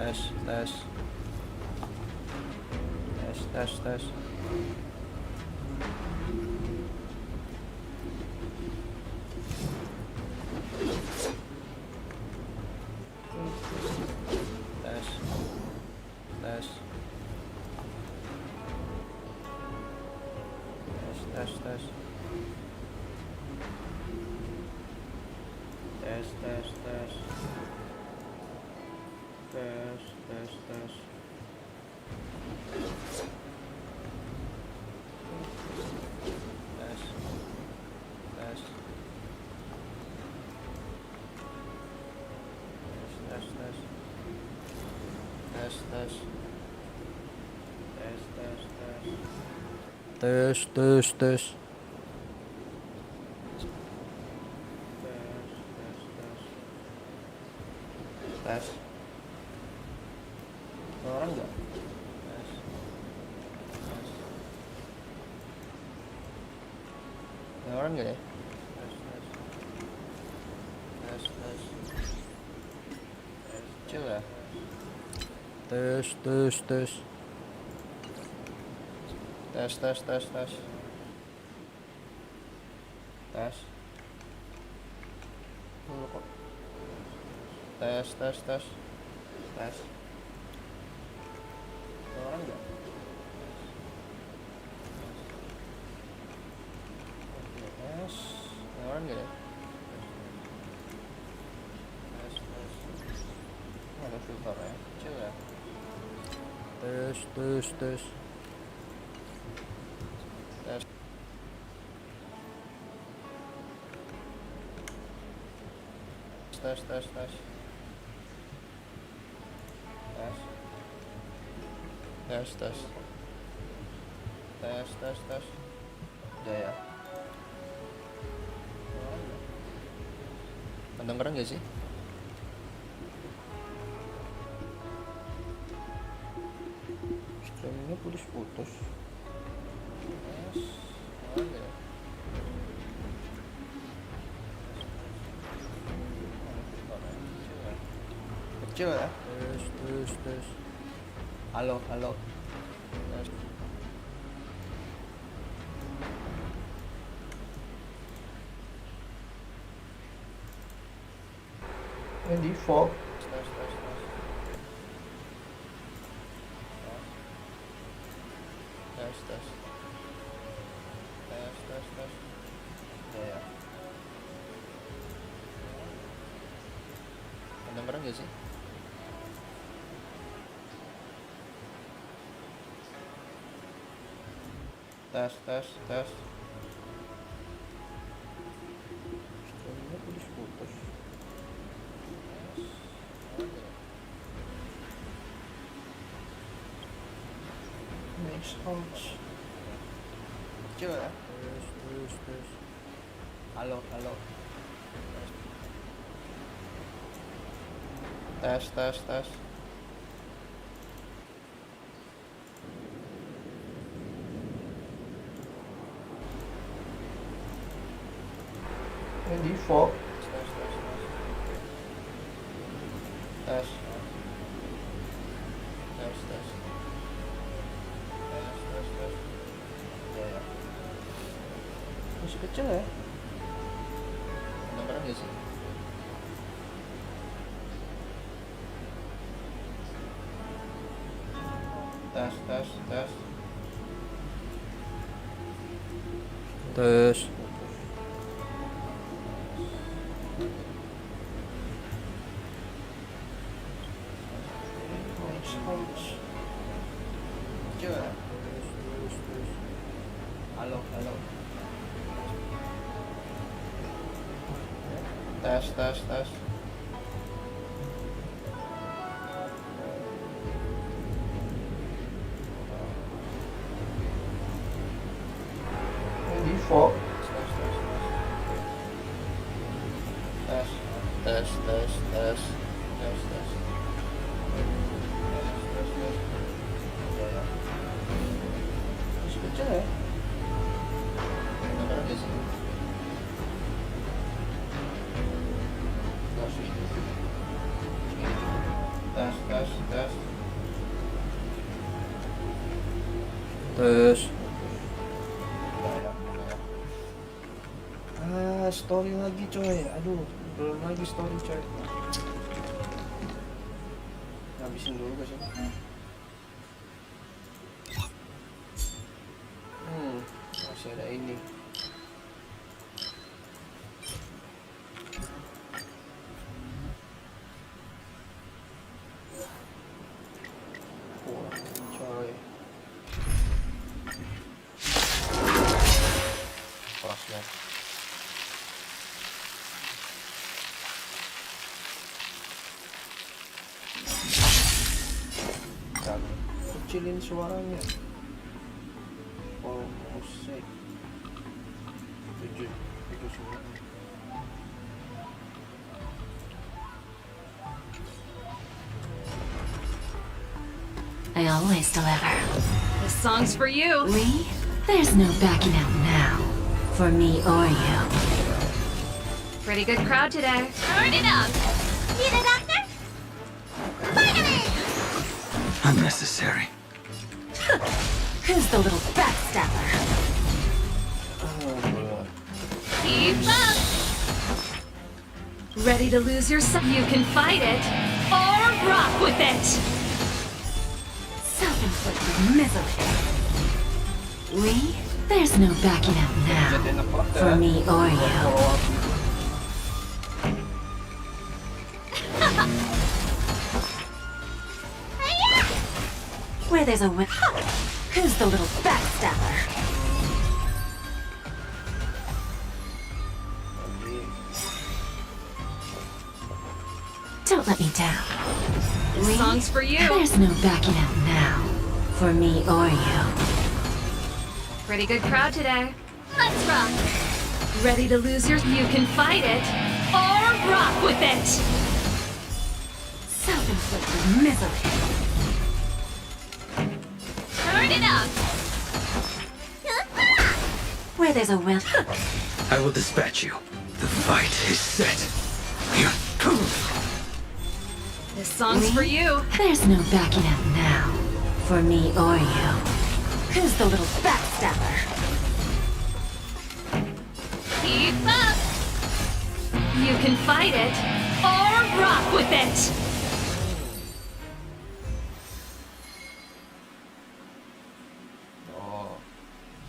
tes tes tes tes tes. Orang enggak? Orang enggak ya? Coba. Tes. Tes. Orang enggak? Tes. Orang enggak ya? Ada filter ya? Coba. Tes. Tes. Udah ya. Kedengeran gak sih? Streamingnya putus-putus. Kecil ya? Tes. Halo. Tes. Yang default. Tes. Udah ya. Kedengeran gak sih? Tes. Streamingnya putus-putus. Mix out. Coba ya. Tes. Halo. Tes. Yang default. Tes. Ya. Masih kecil ya? Kedengeran gak sih? Tes. Coba. Halo. Tes. Yang default. Tes. Masih kecil ya? Kedengeran gak sih? Tes. Terus story lagi coy. Aduh, belum lagi story coy. Habisin dulu guys ya. Masih ada ini. Coy. Crossnet. Kecilin suaranya. Oh, musik. Tujuh semua. I always deliver. This song's for you. We? There's no backing out now. For me or you. Pretty good crowd today. Turn it up. Need a doctor? Finally! Unnecessary. Who's the little backstabber? Keep up. Ready to lose yourself? You can fight it or rock with it. Self-inflicted misery. We? There's no backing out now. For me or you. Where there's a whip. Who's the little backstabber? Don't let me down. This song's for you. There's no backing out now. For me or you. Pretty good crowd today. Let's rock! Ready to lose your? You can fight it or rock with it. Self-inflicted misery. Turn it up! Where there's a will. I will dispatch you. The fight is set. This song's for you. There's no backing out now. For me or you. Who's the little backstabber? Keep up. You can fight it or rock with it. Oh,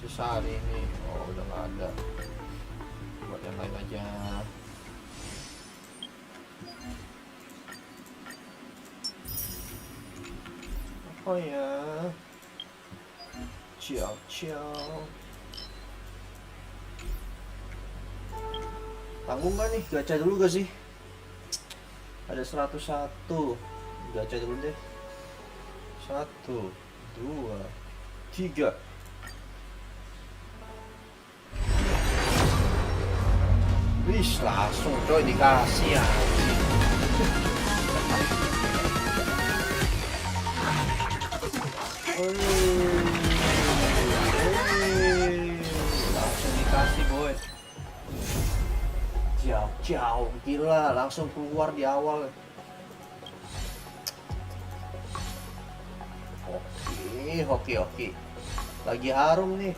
si Sari ini. Oh, udah nggak ada. Buat yang lain aja. Apa ya? Jiaqiao. Tanggung gak nih? Gacha dulu gak sih? Ada 101. Gacha dulu deh. 1, 2, 3. Wih, langsung coy dikasih ya. Langsung dikasih boy. Jauh gila, langsung keluar di awal. Oke. Lagi harum nih.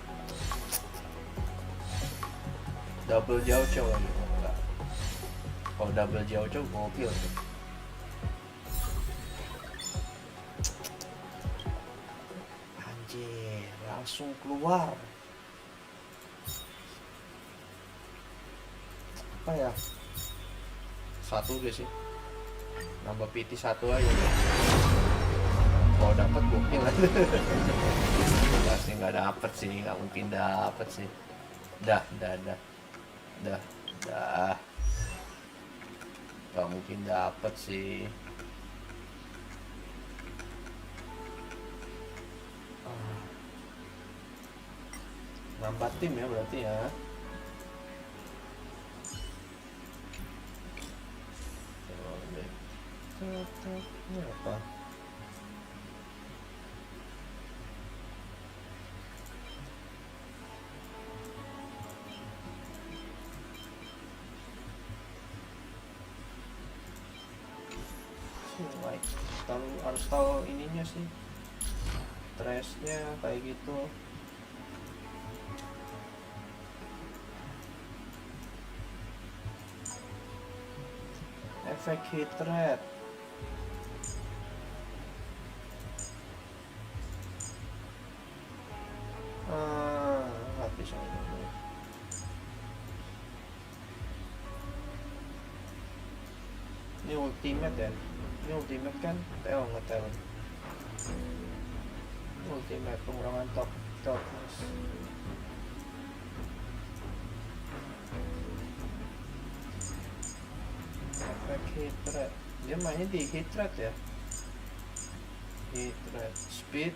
Double Jiaqiao lagi. Enggak. Kalau double Jiaqiao gokil tuh. Anjir, langsung keluar. Apa ya? 1 guys sih. Nambah PT 1 aja. Kalau dapat gokil aja. Pasti nggak dapet sih, nggak mungkin dapet sih. Dah. Nggak mungkin dapet sih. Nambah tim ya berarti ya. Ini apa? Harus tahu ininya sih. stressnya kayak gitu. Efek hit rate. Nggak bisa ini. Ini ultimate ya? Ini ultimate kan? Teo nggak tahu. Ultimate pengurangan toughness. Efek hit rate. Dia mainnya di hit rate ya? Hit rate, speed,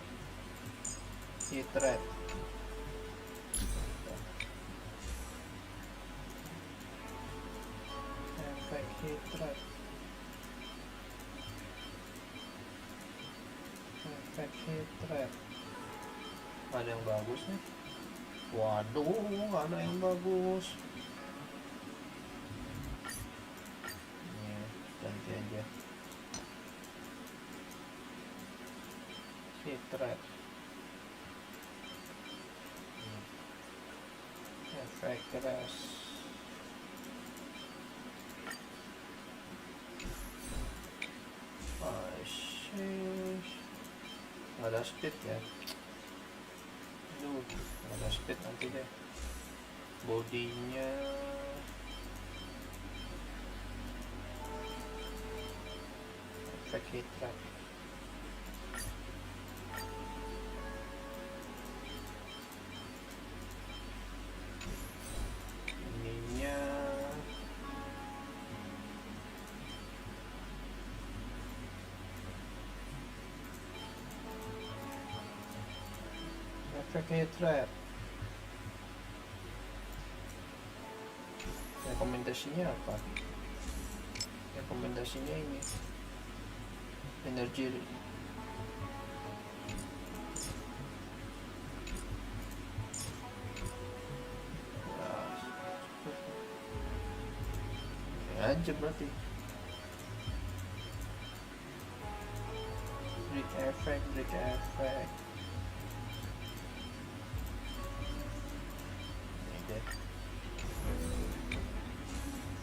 hit rate. Efek hit rate. Efek hit rate. Ada yang bagus nih. Waduh, nggak ada yang bagus. Ini ganti aja. Hit rate. Efek crash. Nggak ada speed ya. Aduh, nggak ada speed nanti deh. Bodinya efek hit rate. Ininya efek hit rate. Rekomendasinya apa? Rekomendasinya ini energi. Ini aja berarti. Break effect. Ini deh.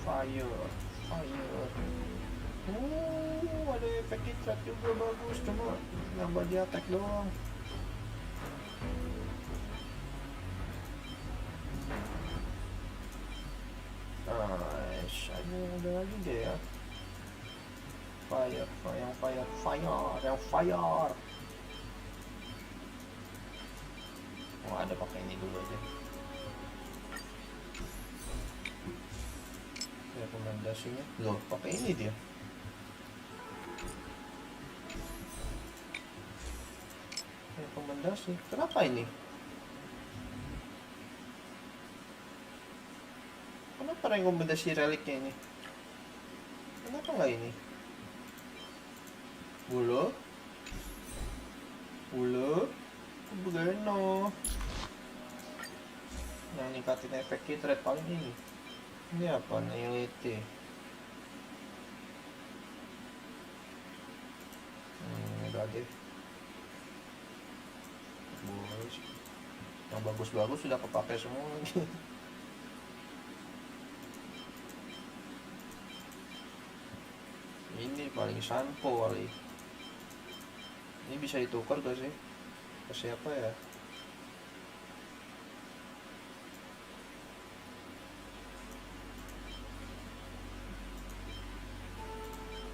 Fire. Ada efek hit rate juga bagus, cuma nambah di attack doang. Nice, ada lagi deh ya. Fire. Oh, ada pakai ini dulu aja. Rekomendasinya loh, pakai ini dia. Rekomendasi, kenapa ini? Kenapa rekomendasi reliknya ini? Kenapa nggak ini? Bulu, Bugano. Yang ningkatin efek hit rate paling ini. Ini apa? Nihility. Udah deh. Boys. Yang bagus-bagus sudah kepake semua lagi. Ini paling sampo kali. Ini bisa ditukar gak sih? Ke siapa ya?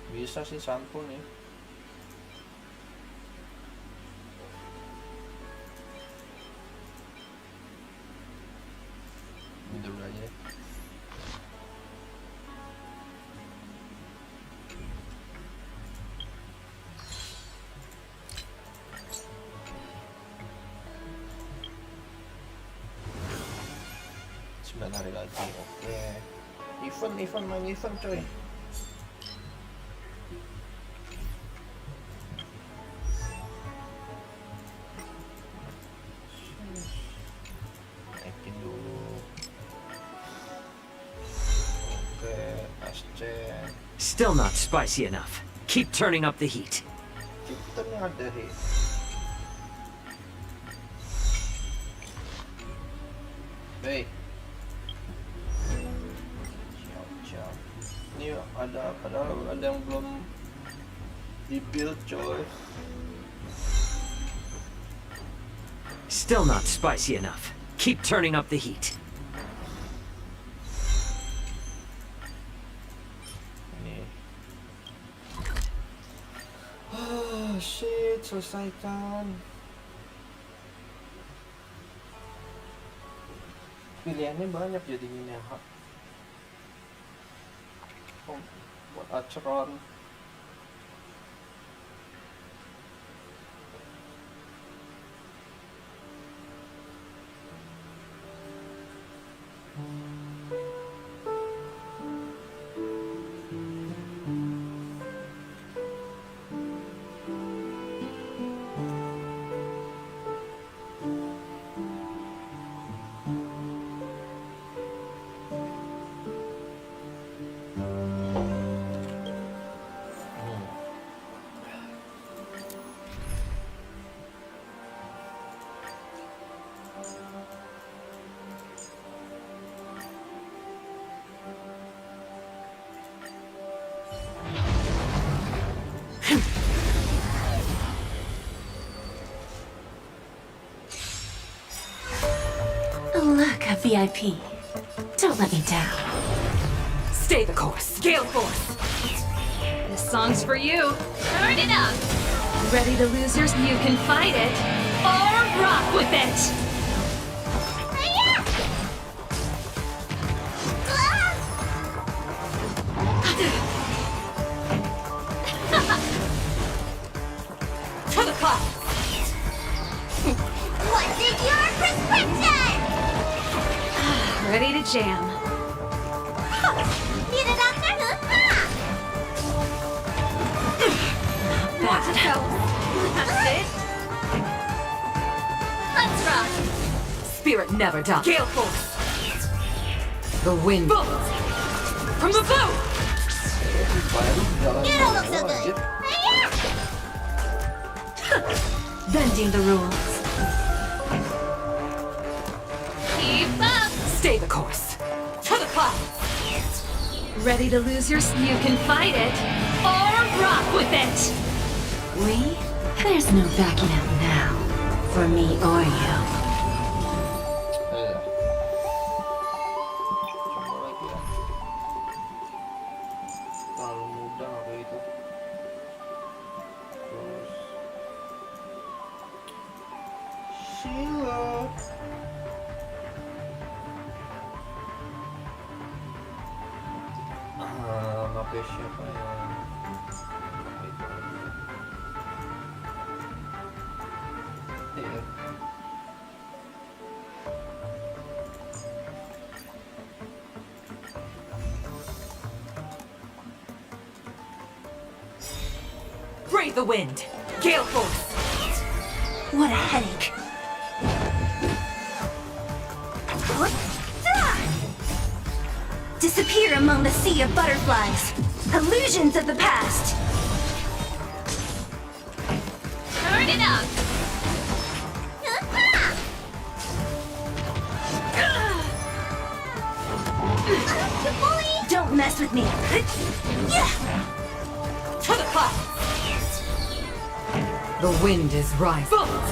Bisa sih sampo nih. Ini dulu aja. Hari lagi, oke. Main event coy. Naikin dulu. Oke, Ascen. Still not spicy enough. Keep turning up the heat. Kita nih ada hit. Hey. Ciao. Ini ada yang belum di-build coy. Still not spicy enough. Keep turning up the heat. Ini. Shit, selesaikan. Pilihannya banyak jadinya ya. Oh, buat aceron. Look, a VIP. Don't let me down. Stay the course. Gale Force. This song's for you. Turn it up. Ready to lose yours? You can fight it or rock with it. Hiya! Ah! To the cloud. What's in your prescription? Ready to jam. Need a doctor? Watch it go. That's it. Let's rock. Spirit never dies. Gale Force. The wind. Bullets. From the bow. You don't look so good. Hiya! Bending the rules. Keep up. Stay the course. To the clouds. Ready to lose yours? You can fight it or rock with it. We? There's no backing out now. For me or you. Coba lagi ya. Terlalu mudah apa itu. Terus Sheila. Pakai siapa ya? Pakai itu. Iya. Brave the wind. Gale Force. What a headache. Disappear among the sea of butterflies. Illusions of the past. Turn it up. Don't mess with me. To the clouds. The wind is rising. Bullets.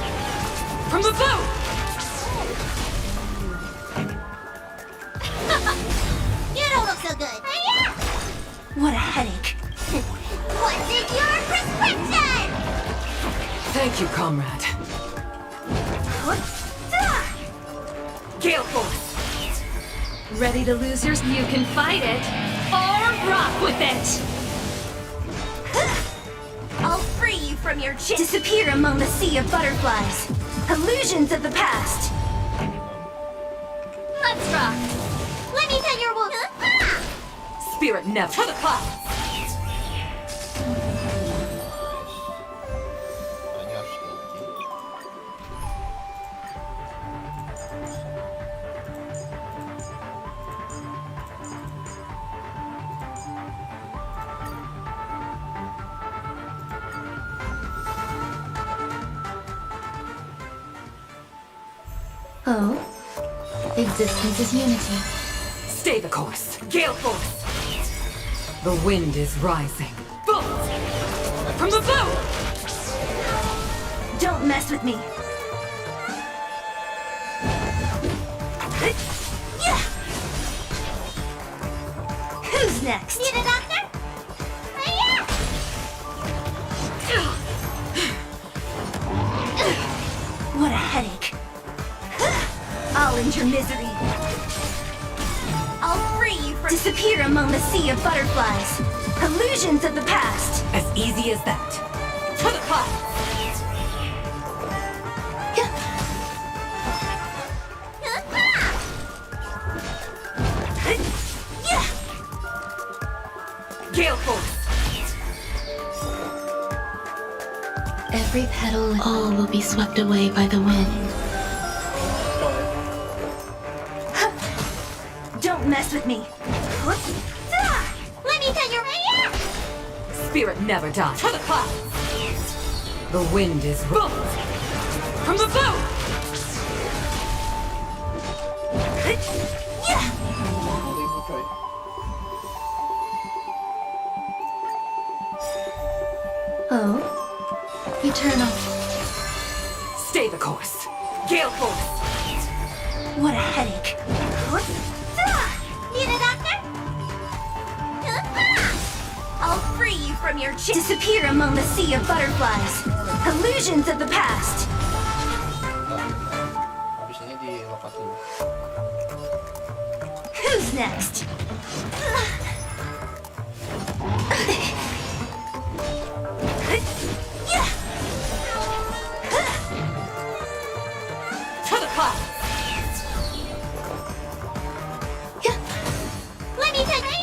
From the bow. You don't look so good. Hiya! What a headache. What's in your prescription? Thank you, comrade. Gale Force. Ready to lose yours? You can fight it or rock with it. I'll free you from your chain. Disappear among the sea of butterflies. Illusions of the past. Let's rock. Let me tell your wound. Spirit never. To the clouds. Banyak sekali. Oh? Existence is unity. Stay the course. Gale force. The wind is rising. Bolt! From the bow! Don't mess with me. Who's next? Need a doctor? Hiya! What a headache. I'll end your misery. I'll free you from disappear among the sea of butterflies. Illusions of the past. As easy as that. To the clouds! Gale force! Every petal, all will be swept away by the wind. Don't mess with me. Let me tell you right. Spirit never dies. To the clouds! The wind is bolt! From the bow! Oh, eternal. Stay the course. Gale force! What a headache. Need a doctor? I'll free you from your disappear among the sea of butterflies. Illusions of the past. Habis ini di lokat dulu. Who's next? To the clouds! Let me tell you.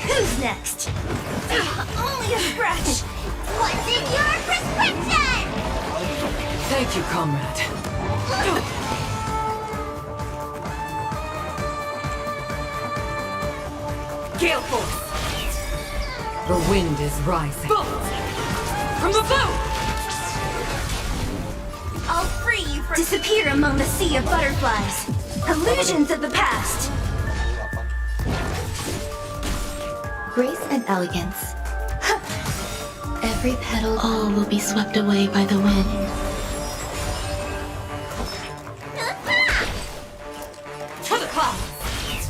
Who's next? Only a scratch. What's in your prescription? Thank you, comrade. Gale force! The wind is rising. Bolt! From the bow! I'll free you from disappear among the sea of butterflies. Illusions of the past. Grace and elegance. Every petal, all will be swept away by the wind. To the clouds!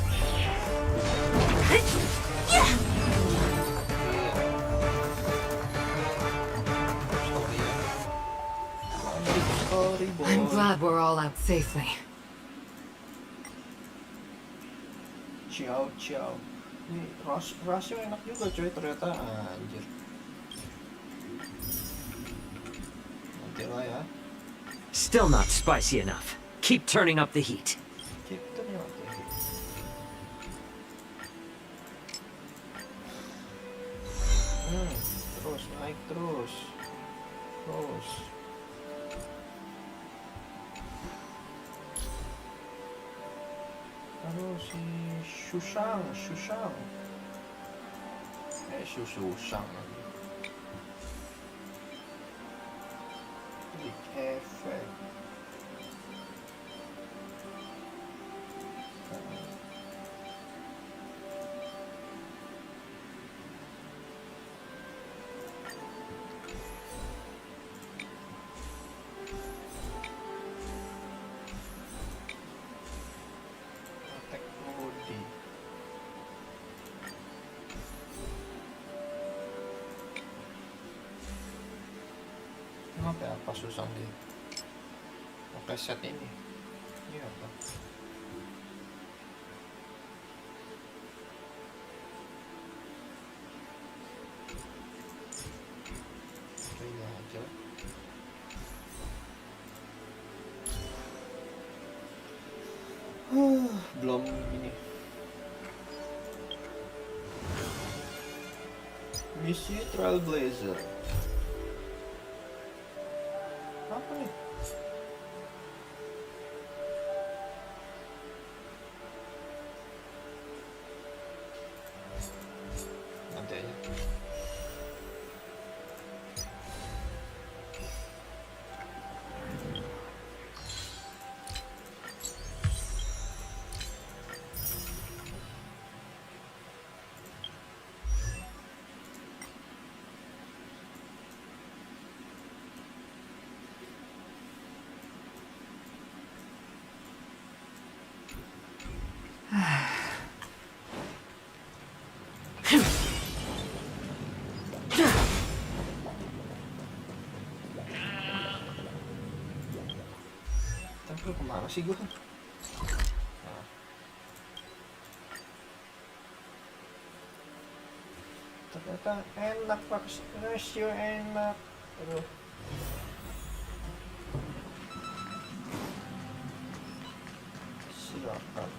I'm glad we're all out safely. Jiaqiao. Ini rasio enak juga coy ternyata. Anjir. Nanti lah ya. Still not spicy enough. Keep turning up the heat. Kita nih nanti. Terus naik terus. Terus. Aduh si Susang. Susang. Klik efek. Teknologi. Kenapa ya apa susah di pakai set ini? Ini apa? Ini aja. Belum ini. Misi Trailblazer. Apa nih? Nanti aja. Aduh, kemana sih gue? Nah. Ternyata enak pak, rasio enak. Aduh. Silakan.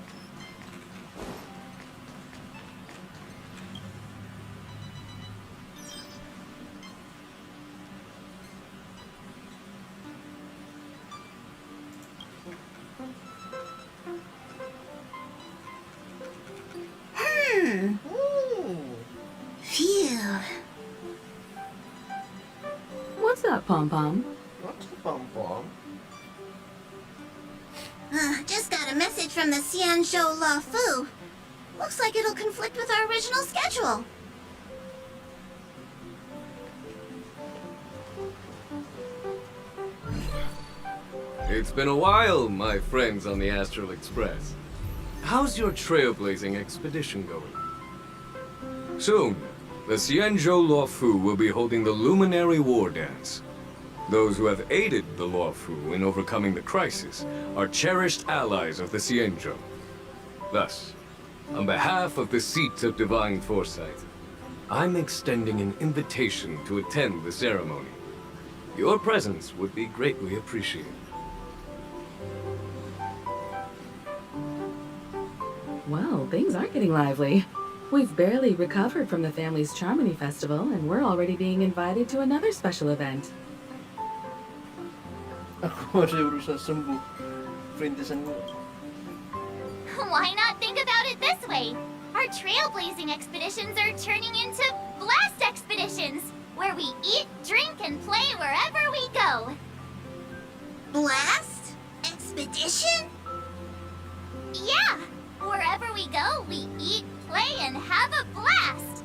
Phew. What's that, Pom Pom? What's the pom-pom? Just got a message from the Xianzhou La Fu. Looks like it'll conflict with our original schedule. It's been a while, my friends on the Astral Express. How's your trailblazing expedition going? Soon, the Xianzhou Luofu will be holding the Luminary War Dance. Those who have aided the Luofu in overcoming the crisis are cherished allies of the Xianzhou. Thus, on behalf of the Seat of Divine Foresight, I'm extending an invitation to attend the ceremony. Your presence would be greatly appreciated. Well, things are getting lively. We've barely recovered from the family's Charmony Festival, and we're already being invited to another special event. Aku masih berusaha sembuh. Perintisan gue. Why not think about it this way? Our trailblazing expeditions are turning into blast expeditions, where we eat, drink, and play wherever we go. Blast? Expedition? Yeah, wherever we go, we eat, play, and have a blast.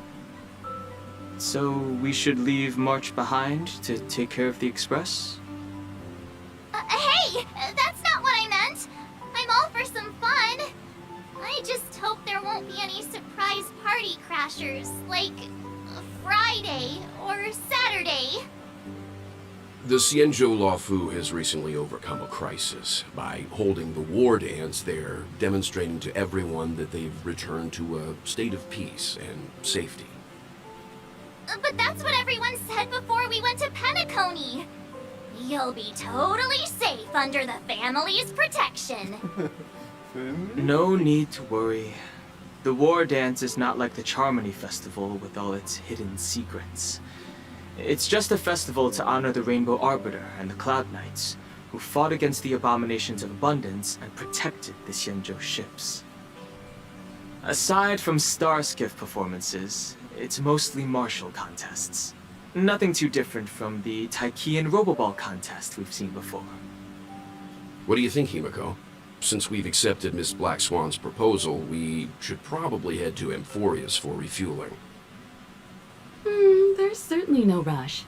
So we should leave March behind to take care of the express? Hey, that's not what I meant. I'm all for some fun. I just hope there won't be any surprise party crashers, like Friday or Saturday. The Xianzhou Luofu has recently overcome a crisis. By holding the war dance, they're demonstrating to everyone that they've returned to a state of peace and safety. But that's what everyone said before we went to Penacony. You'll be totally safe under the family's protection. No need to worry. The war dance is not like the Charmony Festival with all its hidden secrets. It's just a festival to honor the Rainbow Arbiter and the Cloud Knights, who fought against the abominations of abundance and protected the Xianzhou ships. Aside from star skiff performances, it's mostly martial contests. Nothing too different from the Taiki and Roboball contest we've seen before. What do you think, Himiko? Since we've accepted Miss Black Swan's proposal, we should probably head to Amphorius for refueling. There's certainly no rush.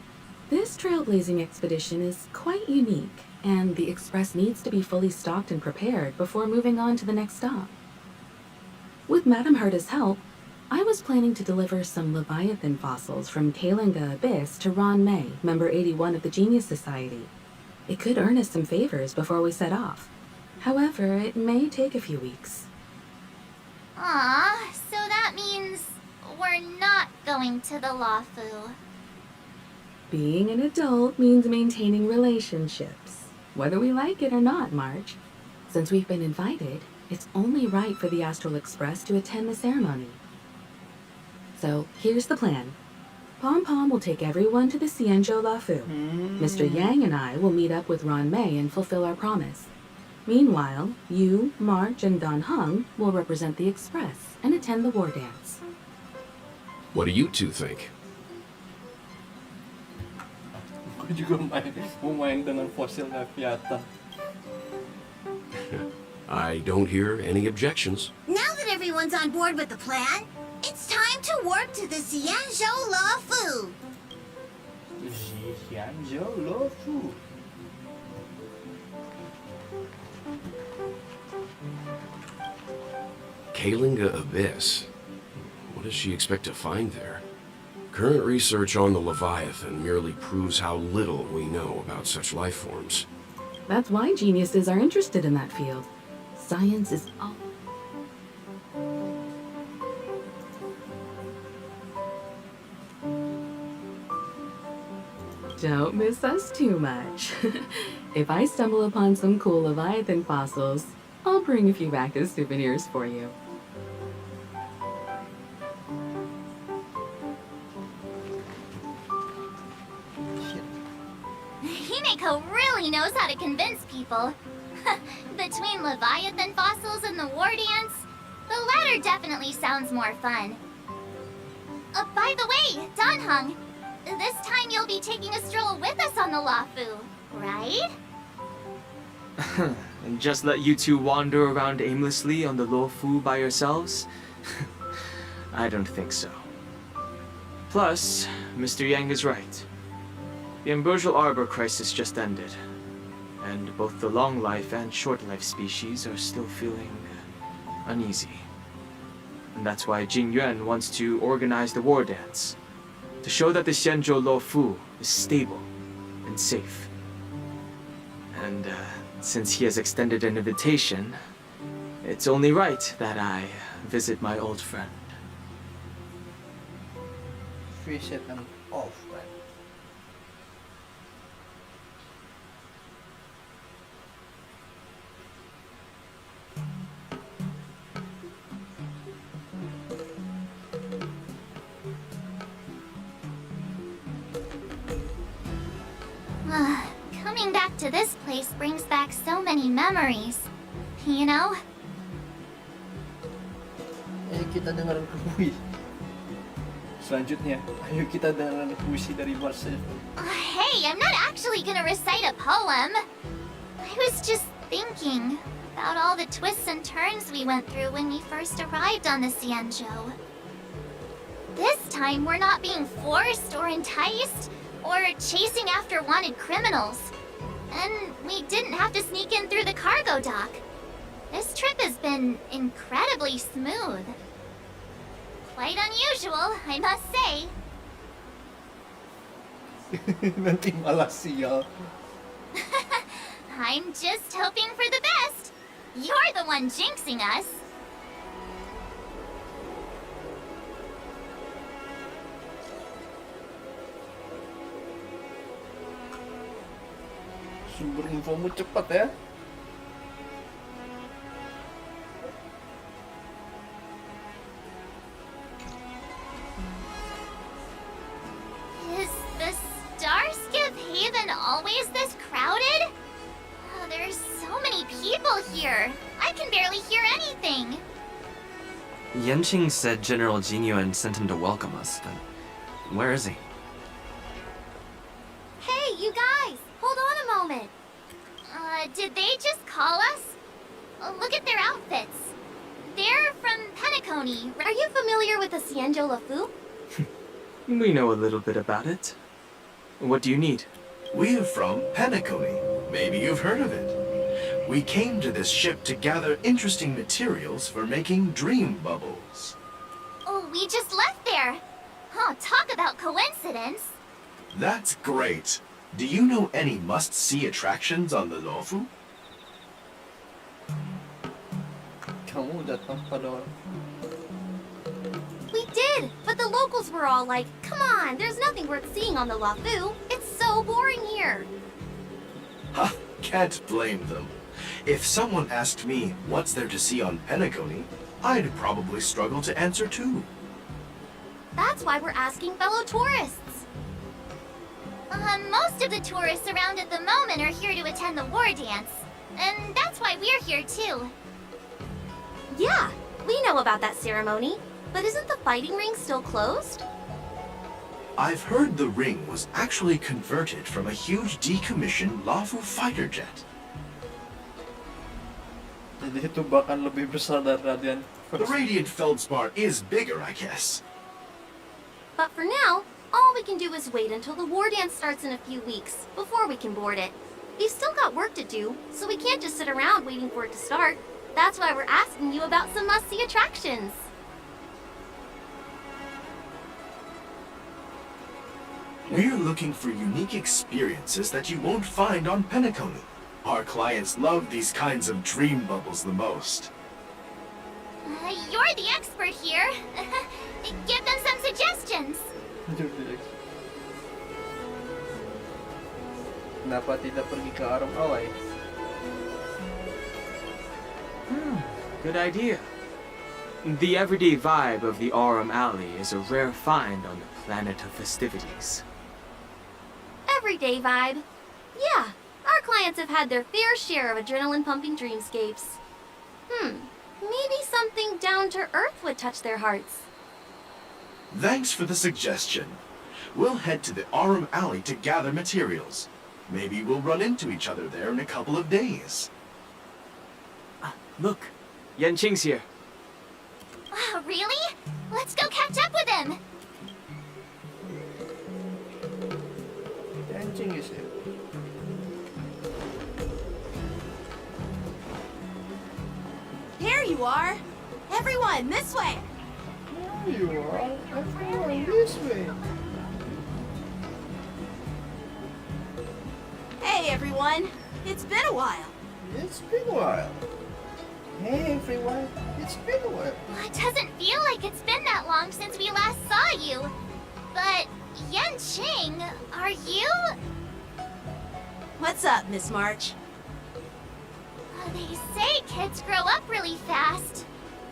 This trailblazing expedition is quite unique, and the Express needs to be fully stocked and prepared before moving on to the next stop. With Madame Herta's help, I was planning to deliver some Leviathan fossils from Kalinga Abyss to Ron May, member 81 of the Genius Society. It could earn us some favors before we set off. However, it may take a few weeks. Aw, so that means we're not going to the Luofu. Being an adult means maintaining relationships, whether we like it or not, March. Since we've been invited, it's only right for the Astral Express to attend the ceremony. So, here's the plan. Pom Pom will take everyone to the Xianzhou Luofu. Mr. Yang and I will meet up with Ron May and fulfill our promise. Meanwhile, you, March, and Don Hung will represent the Express and attend the war dance. What do you two think? Gue juga mau main dengan fosil Gacha. I don't hear any objections. Now that everyone's on board with the plan, it's time to warp to the Xianzhou Luofu. Xianzhou Luofu. Kalinga Abyss. What does she expect to find there? Current research on the Leviathan merely proves how little we know about such life forms. That's why geniuses are interested in that field. Science is all. Don't miss us too much. If I stumble upon some cool Leviathan fossils, I'll bring a few back as souvenirs for you. Himeko really knows how to convince people. Between Leviathan fossils and the war dance, the latter definitely sounds more fun. By the way, Danheng, this time you'll be taking a stroll with us on the Luofu, right? And just let you two wander around aimlessly on the Luofu by yourselves? I don't think so. Plus, Mr. Yang is right. The ambrosial arbor crisis just ended, and both the long life and short life species are still feeling uneasy. And that's why Jing Yuan wants to organize the war dance, to show that the Xianzhou Luofu is stable and safe. And since he has extended an invitation, it's only right that I visit my old friend. Visit an old friend. Coming back to this place brings back so many memories. You know? Ayo kita dengar puisi. Selanjutnya, ayo kita dengar puisi dari Marcel. Hey, I'm not actually gonna recite a poem. I was just thinking about all the twists and turns we went through when we first arrived on the Xianzhou. This time, we're not being forced or enticed or chasing after wanted criminals. And we didn't have to sneak in through the cargo dock. This trip has been incredibly smooth. Quite unusual, I must say. Nanti malah sial. I'm just hoping for the best. You're the one jinxing us. Sumber infomu cepat ya. Is the Starskip Haven always this crowded? Oh, there's so many people here. I can barely hear anything. Yenqing said General Jinyuan sent him to welcome us, but where is he? Hey, you guys! Hold on a moment. Did they just call us? Look at their outfits. They're from Penacony. Are you familiar with the Xianzhou Luofu? We know a little bit about it. What do you need? We're from Penacony. Maybe you've heard of it. We came to this ship to gather interesting materials for making dream bubbles. Oh, we just left there. Oh, talk about coincidence. That's great. Do you know any must-see attractions on the Luofu? Kamu datang pada orang. We did, but the locals were all like, come on, there's nothing worth seeing on the Luofu. It's so boring here. Ha! Can't blame them. If someone asked me what's there to see on Penacony, I'd probably struggle to answer too. That's why we're asking fellow tourists. Most of the tourists around at the moment are here to attend the war dance. And that's why we're here too. Yeah, we know about that ceremony. But isn't the fighting ring still closed? I've heard the ring was actually converted from a huge decommissioned Luofu fighter jet. Jadi itu bahkan lebih besar dari Radiant. The Radiant Feldspar is bigger, I guess. But for now, all we can do is wait until the war dance starts in a few weeks, before we can board it. We've still got work to do, so we can't just sit around waiting for it to start. That's why we're asking you about some must-see attractions. We're looking for unique experiences that you won't find on Penacony. Our clients love these kinds of dream bubbles the most. You're the expert here. Give them some suggestions. Kenapa tidak pergi ke Aram Alley? Good idea. The everyday vibe of the Aurum Alley is a rare find on the planet of festivities. Everyday vibe. Yeah, our clients have had their fair share of adrenaline-pumping dreamscapes. Maybe something down to earth would touch their hearts. Thanks for the suggestion. We'll head to the Aurum Alley to gather materials. Maybe we'll run into each other there in a couple of days. Look, Yanqing's here. Really? Let's go catch up with him. Anjing is it? Here you are! Everyone, this way! There you are. Everyone this way. Hey everyone! It's been a while! It's been a while. Hey everyone, it's been a while. It doesn't feel like it's been that long since we last saw you. But, Yanqing, are you? What's up, Miss March? They say kids grow up really fast.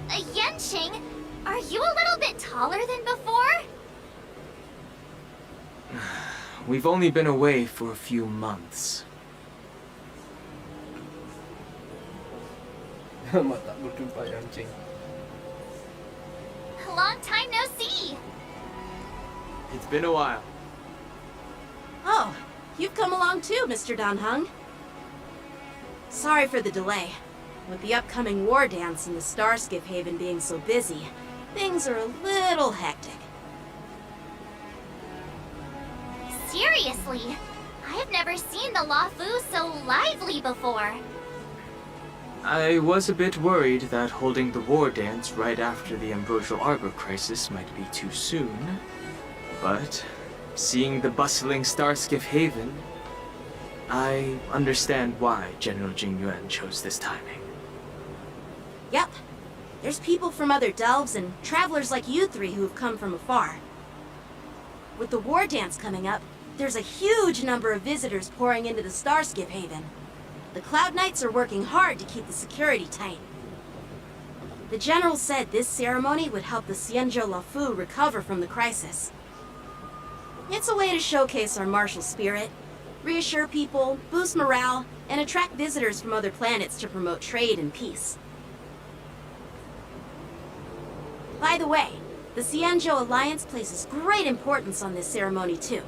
Yanqing, are you a little bit taller than before? We've only been away for a few months. Mata berjumpa Yanqing. Long time no see. It's been a while. Oh, you've come along too, Mr. Danheng. Sorry for the delay. With the upcoming war dance and the Starskiff Haven being so busy, things are a little hectic. Seriously, I've never seen the Luofu so lively before. I was a bit worried that holding the war dance right after the Ambrosial Arbor crisis might be too soon. But seeing the bustling Starskiff Haven, I understand why General Jingyuan chose this timing. Yep. There's people from other delves and travelers like you three who've come from afar. With the war dance coming up, there's a huge number of visitors pouring into the Starskiff Haven. The Cloud Knights are working hard to keep the security tight. The General said this ceremony would help the Xianzhou Luofu recover from the crisis. It's a way to showcase our martial spirit, reassure people, boost morale, and attract visitors from other planets to promote trade and peace. By the way, the Xianzhou Alliance places great importance on this ceremony too.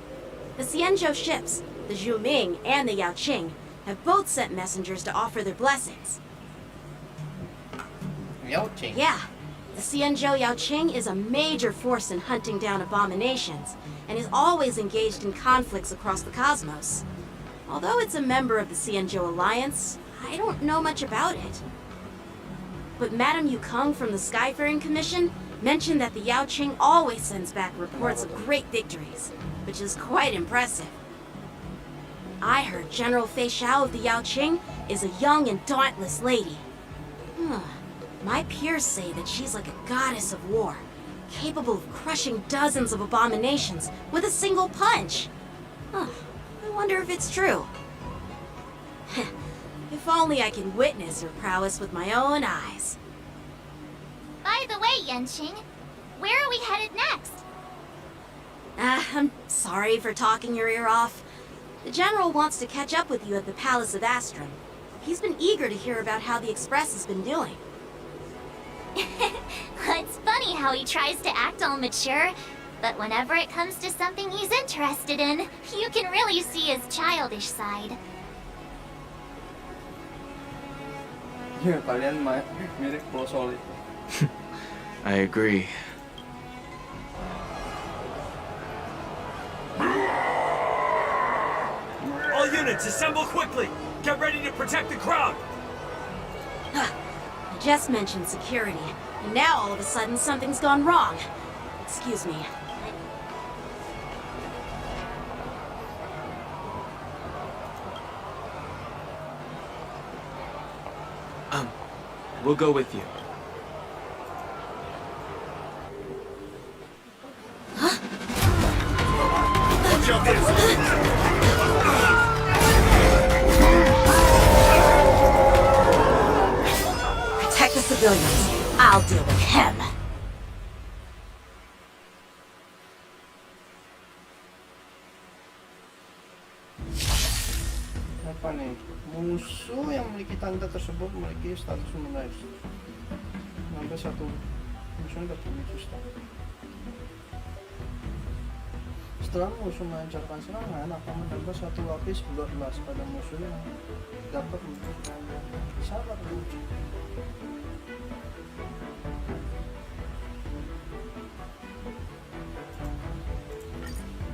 The Xianzhou ships, the Zhuming and the Yaoqing, have both sent messengers to offer their blessings. Yaoqing? Yeah. The Xianzhou Yaoqing is a major force in hunting down abominations, and is always engaged in conflicts across the cosmos. Although it's a member of the Xianzhou Alliance, I don't know much about it. But Madame Yukong from the Skyfaring Commission mentioned that the Yaoqing always sends back reports of great victories, which is quite impressive. I heard General Fei Xiao of the Yaoqing is a young and dauntless lady. My peers say that she's like a goddess of war, capable of crushing dozens of abominations with a single punch. I wonder if it's true. If only I can witness her prowess with my own eyes. By the way, Yanqing, where are we headed next? I'm sorry for talking your ear off. The General wants to catch up with you at the Palace of Astrum. He's been eager to hear about how the Express has been doing. It's funny how he tries to act all mature, but whenever it comes to something he's interested in, you can really see his childish side. Ya, kalian mirip Pro Solid. I agree. All units, assemble quickly! Get ready to protect the crowd! I just mentioned security, and now all of a sudden something's gone wrong. Excuse me. We'll go with you. Protect the civilians. I'll deal with him. Apa nih? Musuh yang memiliki tanda tersebut memiliki status menarik. Nambah satu musuhnya dapat memiliki status. Setelah musuh melancarkan serangan, akan menambah satu lapis bloodlust pada musuh yang dapat memberikan sabar.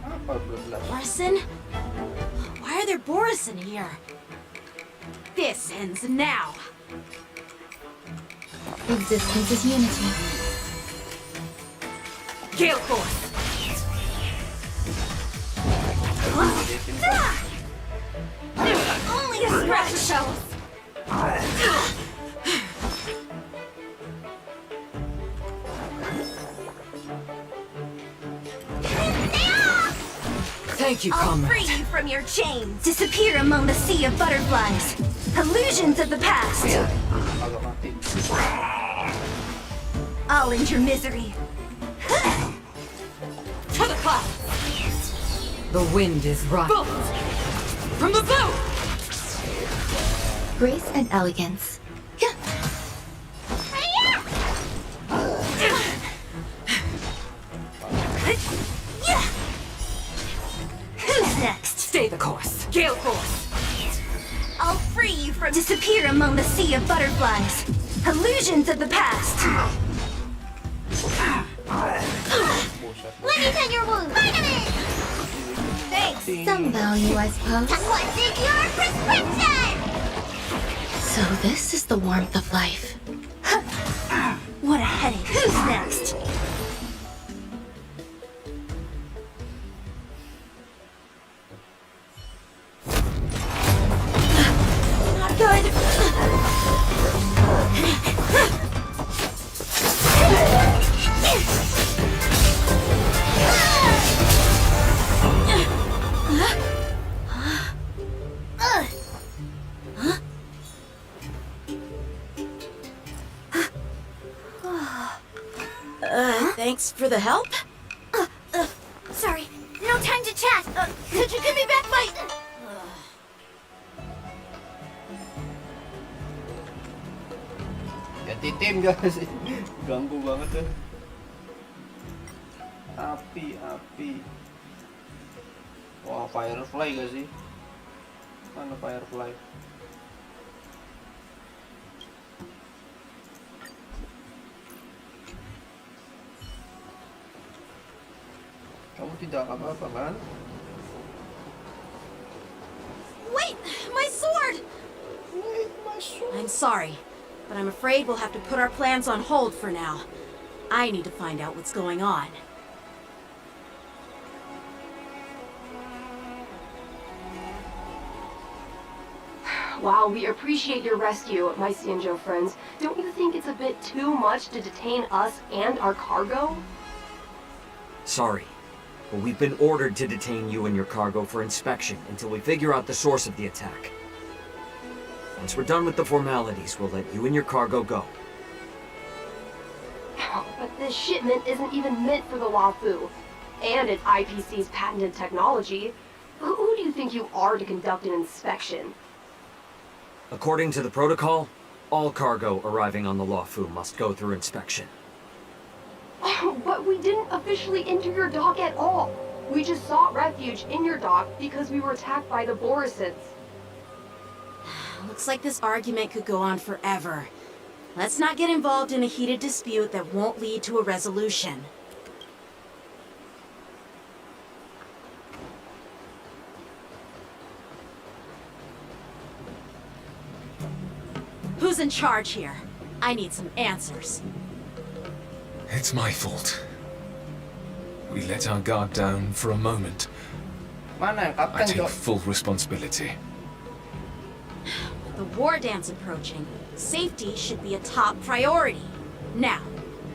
Apa bloodlust? Borison? Why are there Borison here? This ends now. Existence is unity. Gale Force. Only a scratch shows. Thank you, I'll comrade. free you from your chains. Disappear among the sea of butterflies. Illusions of the past. Agak mati. I'll end your misery. To the clouds. The wind is right. From the boat. Grace and elegance. Who's next? Stay the course. Gale Force. I'll free you from disappear among the sea of butterflies. Illusions of the past. Let me tend your wound. Vitamin! Thanks. Some value, I suppose. What's in your prescription? So this is the warmth of life. What a headache. Who's next? Not good. Thanks for the help. Sorry, no time to chat. Could you give me back my... Ganti tim guys. Ganggu banget ya. Api. Wah, firefly gak sih? Mana firefly? Kamu tidak apa-apa kan? Wait, my sword! I'm sorry, but I'm afraid we'll have to put our plans on hold for now. I need to find out what's going on. While we appreciate your rescue, my Xianzhou friends, don't you think it's a bit too much to detain us and our cargo? Sorry, but we've been ordered to detain you and your cargo for inspection until we figure out the source of the attack. Once we're done with the formalities, we'll let you and your cargo go. But this shipment isn't even meant for the Luofu, and it's IPC's patented technology. Who do you think you are to conduct an inspection? According to the protocol, all cargo arriving on the Luofu must go through inspection. But we didn't officially enter your dock at all. We just sought refuge in your dock because we were attacked by the Borisons. Looks like this argument could go on forever. Let's not get involved in a heated dispute that won't lead to a resolution. Who's in charge here? I need some answers. It's my fault. We let our guard down for a moment. Mana yang I kapten take Jo? full responsibility. The the war dance approaching, safety should be a top priority. Now,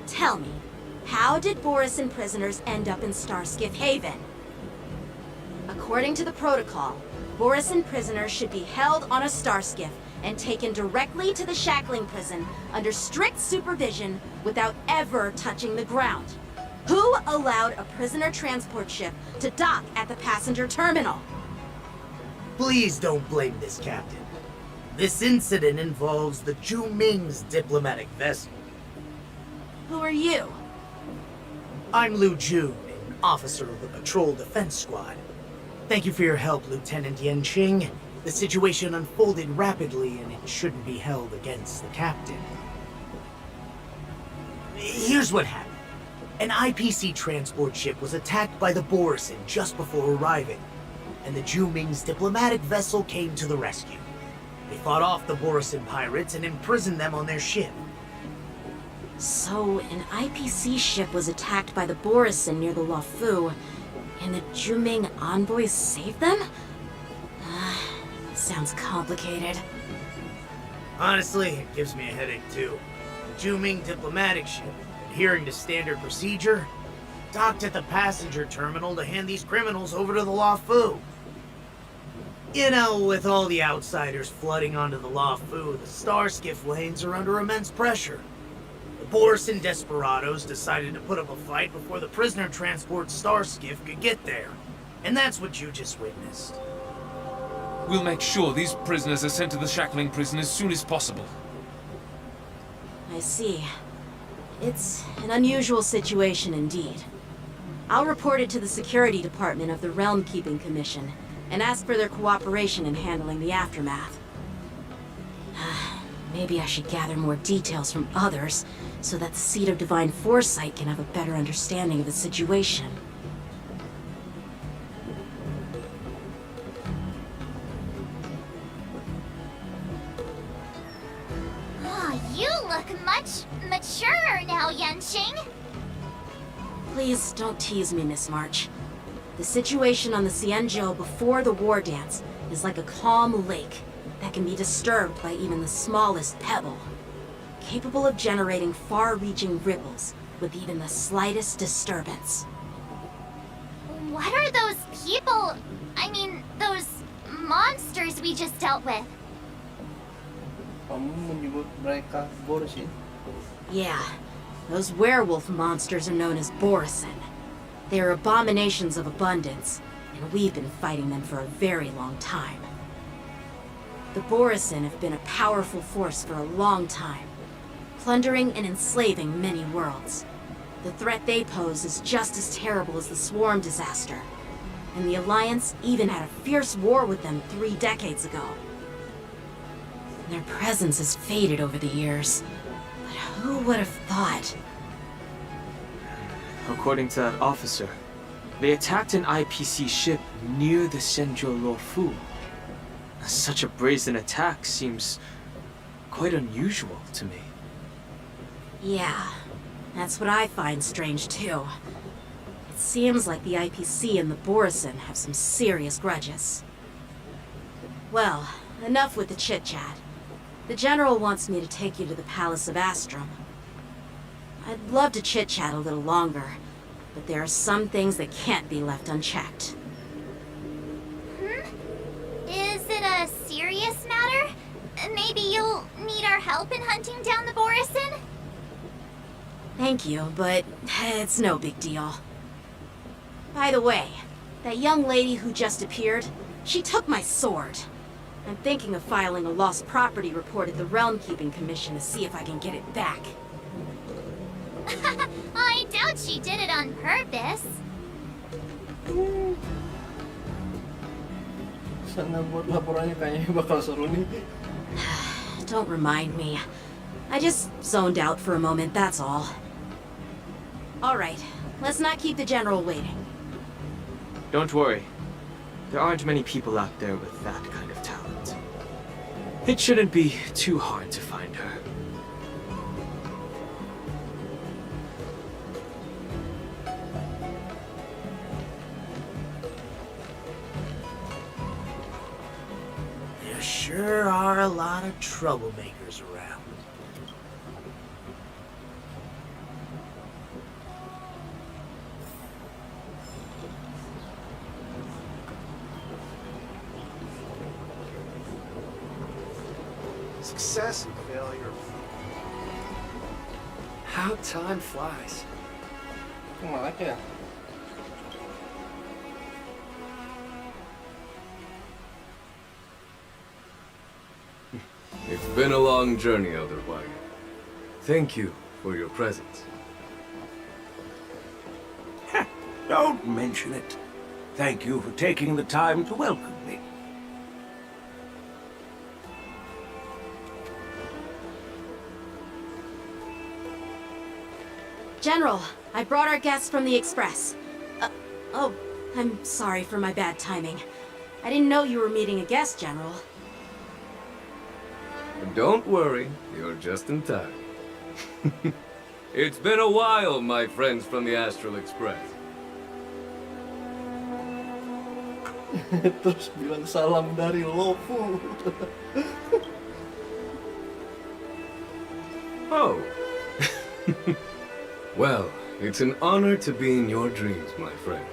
tell me, how did Borisin prisoners end up in Starskiff Haven? According to the protocol, Borisin prisoners should be held on a Starskiff and taken directly to the shackling prison under strict supervision without ever touching the ground. Who allowed a prisoner transport ship to dock at the passenger terminal? Please don't blame this captain. This incident involves the Zhu Ming's diplomatic vessel. Who are you? I'm Liu Jun, an officer of the Patrol Defense Squad. Thank you for your help, Lieutenant Yanqing. The situation unfolded rapidly and it shouldn't be held against the captain. Here's what happened. An IPC transport ship was attacked by the Borisin just before arriving, and the Zhu Ming's diplomatic vessel came to the rescue. They fought off the Borisin pirates and imprisoned them on their ship. So, an IPC ship was attacked by the Borisin near the Luofu, and the Zhu Ming envoys saved them? Sounds complicated. Honestly, it gives me a headache too. The Zhu Ming diplomatic ship, adhering to standard procedure, docked at the passenger terminal to hand these criminals over to the Luofu. You know, with all the outsiders flooding onto the Luofu, the Starskiff lanes are under immense pressure. The Borisin desperados decided to put up a fight before the prisoner transport Starskiff could get there. And that's what you just witnessed. We'll make sure these prisoners are sent to the shackling prison as soon as possible. I see. It's an unusual situation indeed. I'll report it to the security department of the Realm Keeping Commission and ask for their cooperation in handling the aftermath. Maybe I should gather more details from others so that the Seat of Divine Foresight can have a better understanding of the situation. You look much maturer now, Yanqing. Please don't tease me, Miss March. The situation on the Xianzhou before the war dance is like a calm lake that can be disturbed by even the smallest pebble, capable of generating far-reaching ripples with even the slightest disturbance. What are those people? I mean, those monsters we just dealt with? Kamu menyebut mereka Borisin? Yeah, those werewolf monsters are known as Borisin. They are abominations of abundance, and we've been fighting them for a very long time. The Borisin have been a powerful force for a long time, plundering and enslaving many worlds. The threat they pose is just as terrible as the Swarm disaster, and the Alliance even had a fierce war with them 3 decades ago. Their presence has faded over the years, but who would have thought? According to that officer, they attacked an IPC ship near the Shenzhou Luofu. Such a brazen attack seems quite unusual to me. Yeah, that's what I find strange too. It seems like the IPC and the Borisin have some serious grudges. Well, enough with the chit-chat. The General wants me to take you to the Palace of Astrum. I'd love to chit-chat a little longer, but there are some things that can't be left unchecked. Is it a serious matter? Maybe you'll need our help in hunting down the Borisin? Thank you, but it's no big deal. By the way, that young lady who just appeared, she took my sword. I'm thinking of filing a lost property report at the Realm Keeping Commission to see if I can get it back. I doubt she did it on purpose. Sana buat laporannya kayaknya bakal seru nih. Don't remind me. I just zoned out for a moment, that's all. Alright, let's not keep the General waiting. Don't worry. There aren't many people out there with that kind of talent. It shouldn't be too hard to find her. There sure are a lot of troublemakers around. Success and failure. How time flies. Makanya. It's been a long journey, Elder White. Thank you for your presence. Don't mention it. Thank you for taking the time to welcome me. General, I brought our guests from the Express. Oh, I'm sorry for my bad timing. I didn't know you were meeting a guest, General. Don't worry, you're just in time. It's been a while, my friends from the Astral Express. Terus bilang salam dari Lofu. Oh. Well, it's an honor to be in your dreams, my friend.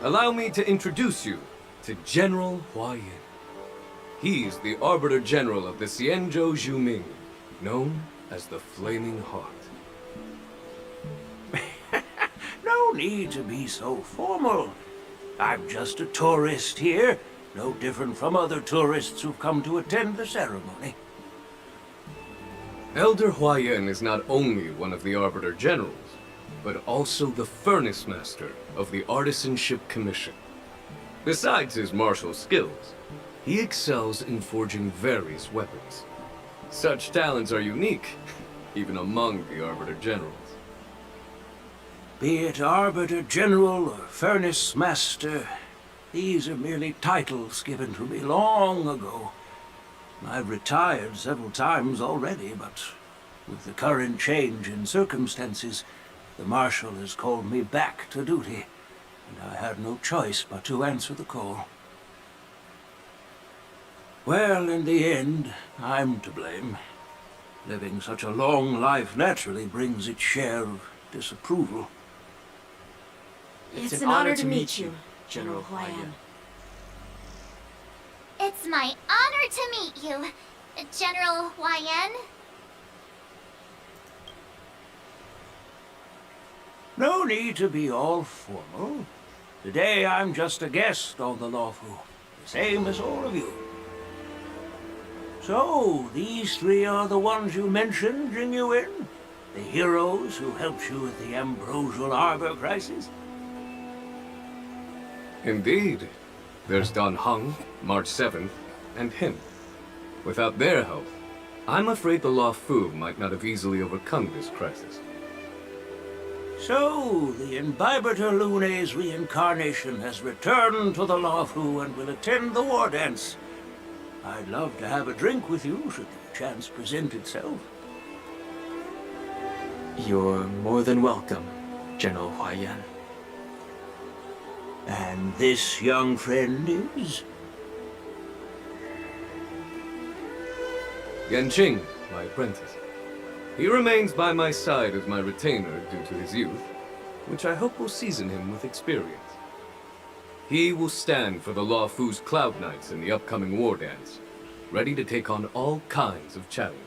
Allow me to introduce you to General Huayan. He's the Arbiter General of the Xianzhou Zhuming, known as the Flaming Heart. No need to be so formal. I'm just a tourist here, no different from other tourists who've come to attend the ceremony. Elder Huayan is not only one of the Arbiter Generals, but also the Furnace Master of the Artisanship Commission. Besides his martial skills, he excels in forging various weapons. Such talents are unique, even among the Arbiter Generals. Be it Arbiter General or Furnace Master, these are merely titles given to me long ago. I've retired several times already, but with the current change in circumstances, the Marshal has called me back to duty, and I had no choice but to answer the call. Well, in the end, I'm to blame. Living such a long life naturally brings its share of disapproval. It's an honor to meet you, General Huayan. It's my honor to meet you, General Huayan. No need to be all formal. Today I'm just a guest on the Lawfu, the same as all of you. So, these three are the ones you mentioned, Jingyuin? The heroes who helped you with the Ambrosial Arbor crisis? Indeed. There's Don Hung, March 7th, and him. Without their help, I'm afraid the Lawfu might not have easily overcome this crisis. So, the Imbibitor Lune's reincarnation has returned to the Lawfu and will attend the war dance. I'd love to have a drink with you should the chance present itself. You're more than welcome, General Huayan. And this young friend is? Yanqing, my apprentice. He remains by my side as my retainer due to his youth, which I hope will season him with experience. He will stand for the Lawfu's Cloud Knights in the upcoming war dance, ready to take on all kinds of challenges.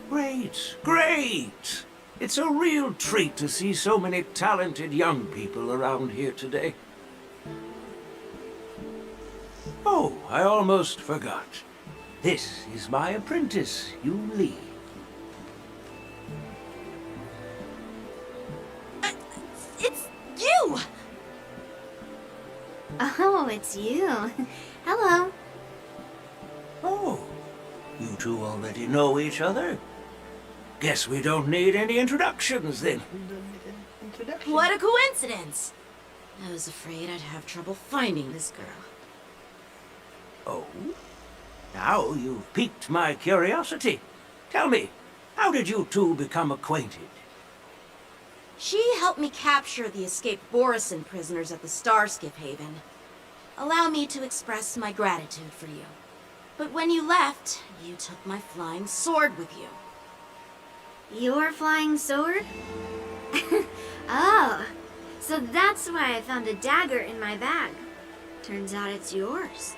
Great, great! It's a real treat to see so many talented young people around here today. Oh, I almost forgot. This is my apprentice, Yu Li. It's you! Oh, it's you. Hello. Oh, you two already know each other? Guess we don't need any introductions then. What a coincidence! I was afraid I'd have trouble finding this girl. Oh? Now you've piqued my curiosity. Tell me, how did you two become acquainted? She helped me capture the escaped Borisin prisoners at the Starskip Haven. allow me to express my gratitude for you. But when you left, you took my flying sword with you. Your flying sword? Oh, so that's why I found a dagger in my bag. Turns out it's yours.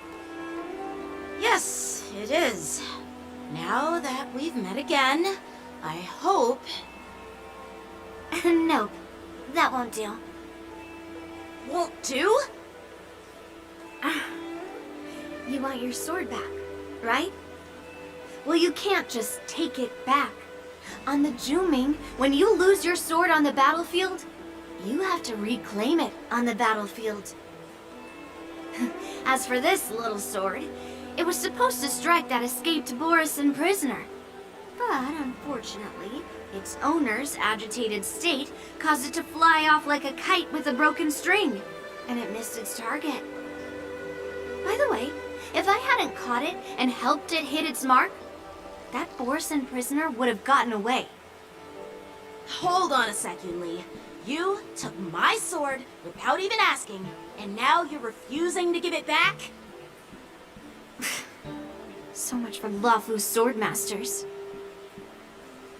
Yes, it is. Now that we've met again, I hope... Nope, that won't do. Won't do? You want your sword back, right? Well, you can't just take it back. On the Juming, when you lose your sword on the battlefield, you have to reclaim it on the battlefield. As for this little sword, it was supposed to strike that escaped Borisin prisoner. But unfortunately, its owner's agitated state caused it to fly off like a kite with a broken string, and it missed its target. By the way, if I hadn't caught it and helped it hit its mark, that Borisin prisoner would have gotten away. Hold on a sec, Yunli. You took my sword without even asking, and now you're refusing to give it back? So much for Luofu's sword masters.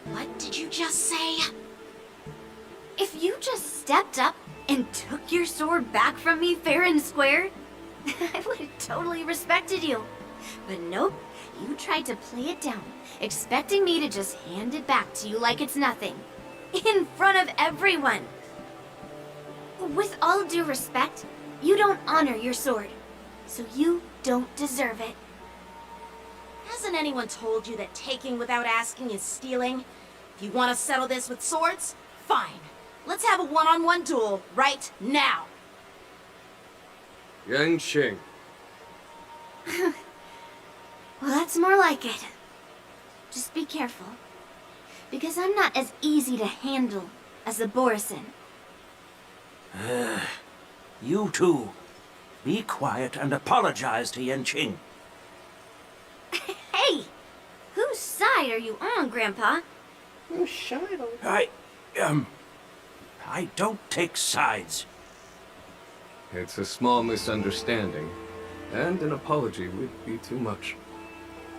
What did you just say? If you just stepped up and took your sword back from me fair and square, I would have totally respected you. But nope, you tried to play it down, expecting me to just hand it back to you like it's nothing. In front of everyone. With all due respect, you don't honor your sword, so you don't deserve it. Hasn't anyone told you that taking without asking is stealing? If you want to settle this with swords, fine. Let's have a one-on-one duel right now. Yanqing. Well, that's more like it. Just be careful, because I'm not as easy to handle as the Borisin. You two, be quiet and apologize to Yanqing. Hey! Whose side are you on, Grandpa? I don't take sides. It's a small misunderstanding, and an apology would be too much.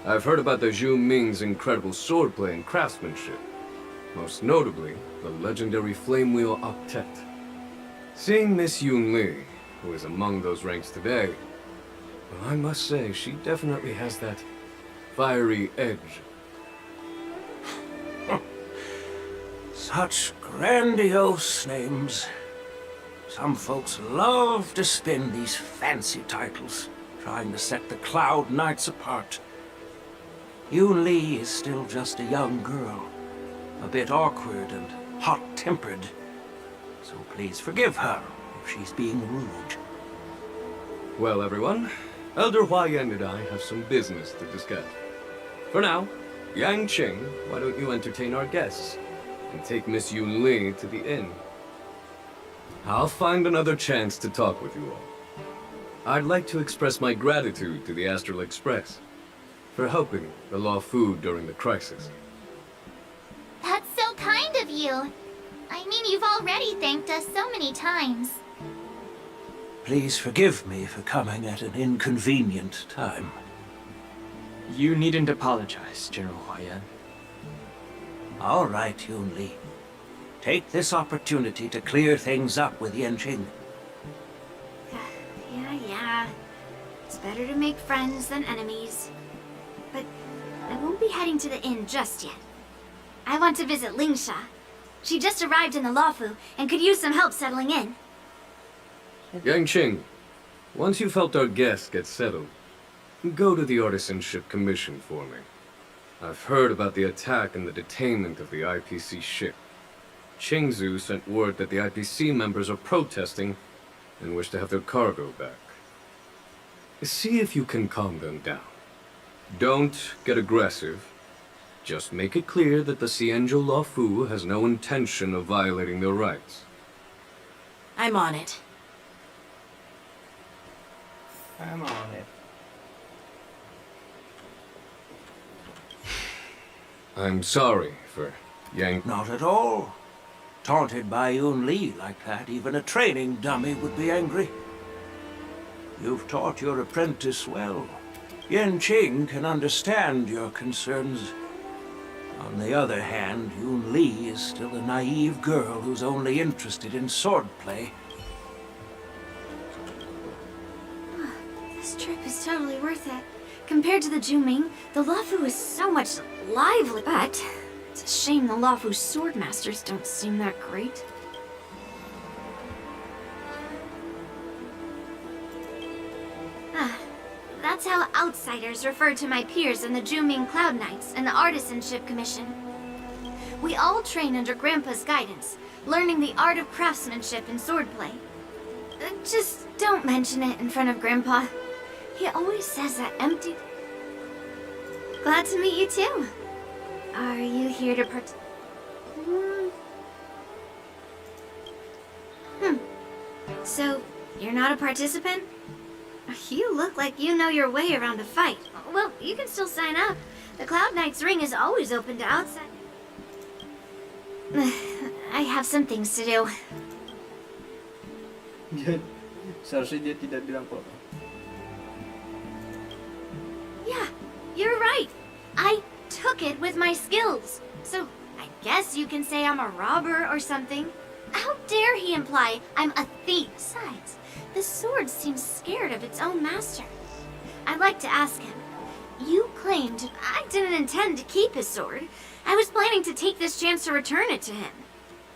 I've heard about the Zhu Ming's incredible swordplay and craftsmanship, most notably the legendary Flame Wheel Octet. Seeing Miss Yunli, who is among those ranks today, well, I must say she definitely has that fiery edge. Such grandiose names. Some folks love to spin these fancy titles, trying to set the Cloud Knights apart. Yunli is still just a young girl, a bit awkward and hot-tempered. So please forgive her if she's being rude. Well, everyone, Elder Huayan and I have some business to discuss. For now, Yanqing, why don't you entertain our guests and take Miss Yunli to the inn? I'll find another chance to talk with you all. I'd like to express my gratitude to the Astral Express for helping the Luofu during the crisis. That's so kind of you. I mean, you've already thanked us so many times. Please forgive me for coming at an inconvenient time. You needn't apologize, General Huayan. All right, Yunli. Take this opportunity to clear things up with Yanqing. Yeah. It's better to make friends than enemies. But I won't be heading to the inn just yet. I want to visit Lingsha. She just arrived in the Luofu and could use some help settling in. Yanqing, once you've helped our guests get settled, go to the Artisanship Commission for me. I've heard about the attack and the detainment of the IPC ship. Qingzu sent word that the IPC members are protesting and wish to have their cargo back. See if you can calm them down. Don't get aggressive. Just make it clear that the Xianzhou Luofu has no intention of violating their rights. I'm on it. I'm on it. I'm sorry for Yang... Not at all. Taunted by Yunli like that, even a training dummy would be angry. You've taught your apprentice well. Yanqing can understand your concerns. On the other hand, Yun Li is still a naive girl who's only interested in swordplay. This trip is totally worth it. Compared to the Juming, the Luofu is so much lively. But it's a shame the Luofu swordmasters don't seem that great. That's how outsiders refer to my peers in the Juming Cloud Knights and the Artisanship Commission. We all train under Grandpa's guidance, learning the art of craftsmanship and swordplay. Just don't mention it in front of Grandpa. He always says that empty... Glad to meet you too. Are you here to So, you're not a participant? You look like you know your way around a fight. Well, you can still sign up. The Cloud Knight's ring is always open to outside. I have some things to do. Seharusnya dia tidak bilang kalau. Yeah, you're right. I took it with my skills. So, I guess you can say I'm a robber or something. How dare he imply I'm a thief? Besides, the sword seems scared of its own master. I'd like to ask him. You claimed I didn't intend to keep his sword. I was planning to take this chance to return it to him.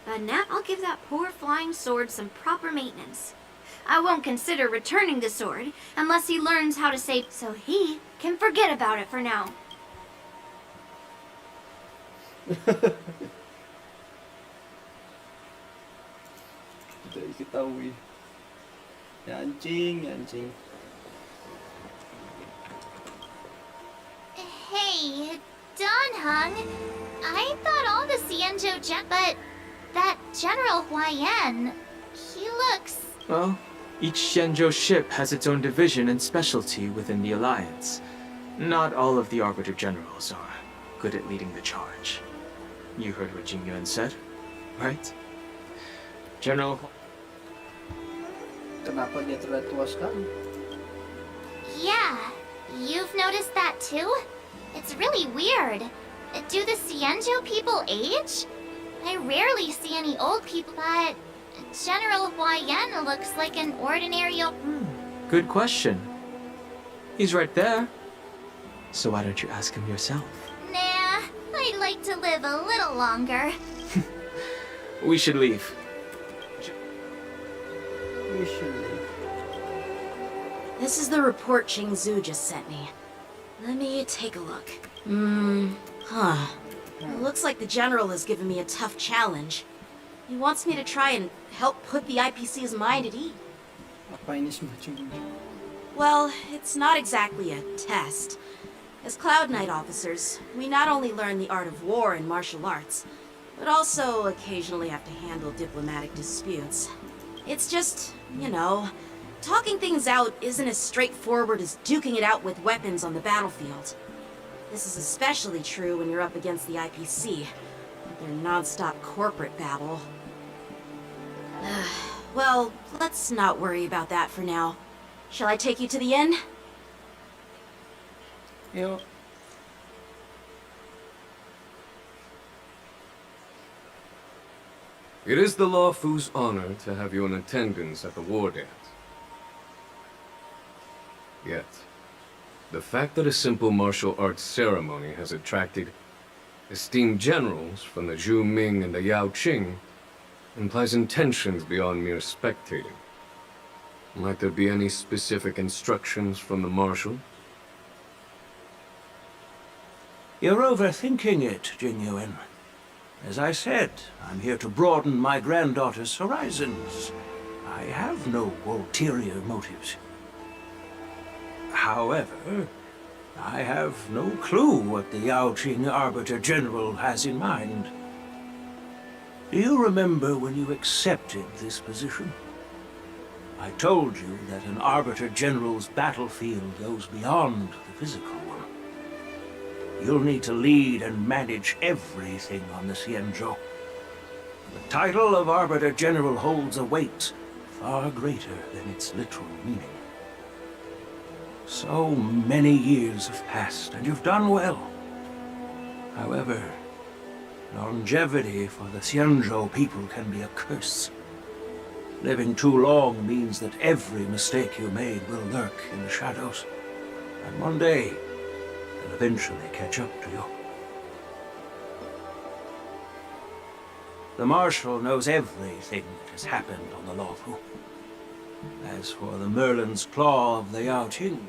But now I'll give that poor flying sword some proper maintenance. I won't consider returning the sword unless he learns how to save, so he can forget about it for now. Tidak diketahui. Anjing. Hey, Don Hung. I thought all the Xianzhou but that General Huaiyan, he looks... Well, each Xianzhou ship has its own division and specialty within the Alliance. Not all of the Arbiter Generals are good at leading the charge. You heard what Jing Yuan said, right? General... Kenapa dia terlihat tua sekali? Yeah, you've noticed that too? It's really weird. Do the Xianzhou people age? I rarely see any old people, but General Huaiyan looks like an ordinary... Good question. He's right there. So why don't you ask him yourself? Nah, I'd like to live a little longer. We should leave. This is the report Qingzu just sent me. Let me take a look. It looks like the General has given me a tough challenge. He wants me to try and help put the IPC's mind at ease. Apa ini semacam? Well, it's not exactly a test. As Cloud Knight officers, we not only learn the art of war and martial arts, but also occasionally have to handle diplomatic disputes. It's just, you know, talking things out isn't as straightforward as duking it out with weapons on the battlefield. This is especially true when you're up against the IPC, with their non-stop corporate babble. Well, let's not worry about that for now. Shall I take you to the inn? Yo. It is the Luofu's honor to have you in attendance at the war dance. Yet, the fact that a simple martial arts ceremony has attracted esteemed generals from the Zhu Ming and the Yao Qing implies intentions beyond mere spectating. Might there be any specific instructions from the Marshal? You're overthinking it, Jing Yuan. As I said, I'm here to broaden my granddaughter's horizons. I have no ulterior motives. However, I have no clue what the Yaoqing Arbiter General has in mind. Do you remember when you accepted this position? I told you that an Arbiter General's battlefield goes beyond the physical one. You'll need to lead and manage everything on the Xianzhou. The title of Arbiter General holds a weight far greater than its literal meaning. So many years have passed, and you've done well. However, longevity for the Xianzhou people can be a curse. Living too long means that every mistake you made will lurk in the shadows. And one day, they'll eventually catch up to you. The Marshal knows everything that has happened on the Luofu. As for the Merlin's Claw of the Yaoqing,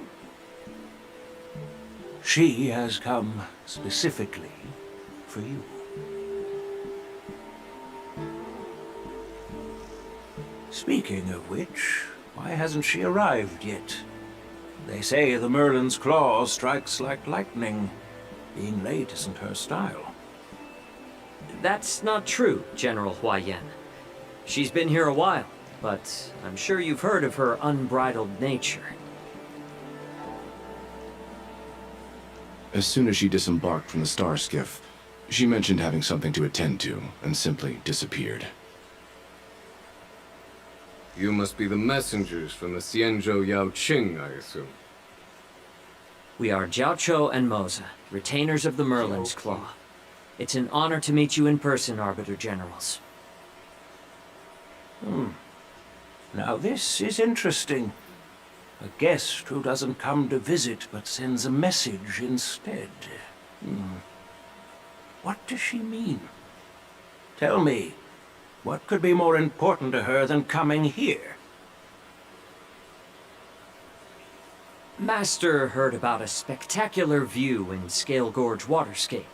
she has come specifically for you. Speaking of which, why hasn't she arrived yet? They say the Merlin's Claw strikes like lightning. Being late isn't her style. That's not true, General Huayan. She's been here a while, but I'm sure you've heard of her unbridled nature. As soon as she disembarked from the star skiff, she mentioned having something to attend to, and simply disappeared. You must be the messengers from the Xianzhou Yaoqing, I assume. We are Jiaqiao and Moza, retainers of the Merlin's Claw. It's an honor to meet you in person, Arbiter Generals. Now this is interesting. A guest who doesn't come to visit but sends a message instead. What does she mean? Tell me, what could be more important to her than coming here? Master heard about a spectacular view in Scale Gorge Waterscape.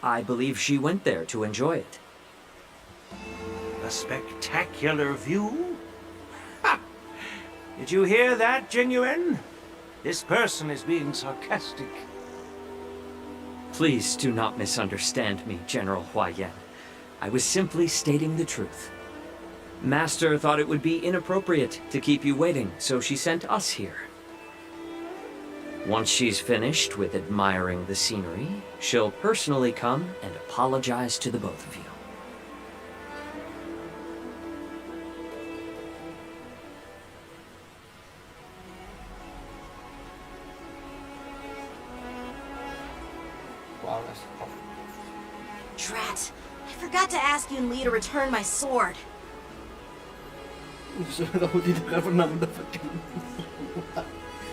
I believe she went there to enjoy it. A spectacular view? Ha! Did you hear that, Jingyuan? This person is being sarcastic. Please do not misunderstand me, General Huayan. I was simply stating the truth. Master thought it would be inappropriate to keep you waiting, so she sent us here. Once she's finished with admiring the scenery, she'll personally come and apologize to the both of you. Wow, that's tough. Drat. I forgot to ask Yun Li to return my sword.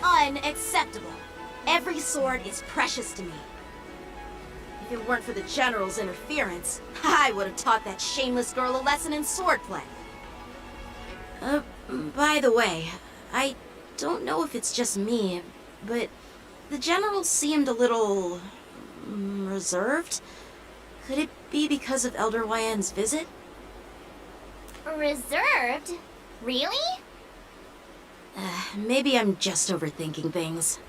Unacceptable. Every sword is precious to me. If it weren't for the General's interference, I would have taught that shameless girl a lesson in swordplay. By the way, I don't know if it's just me, but the General seemed a little reserved. Could it be because of Elder Huayan's visit? Reserved? Really? Maybe I'm just overthinking things.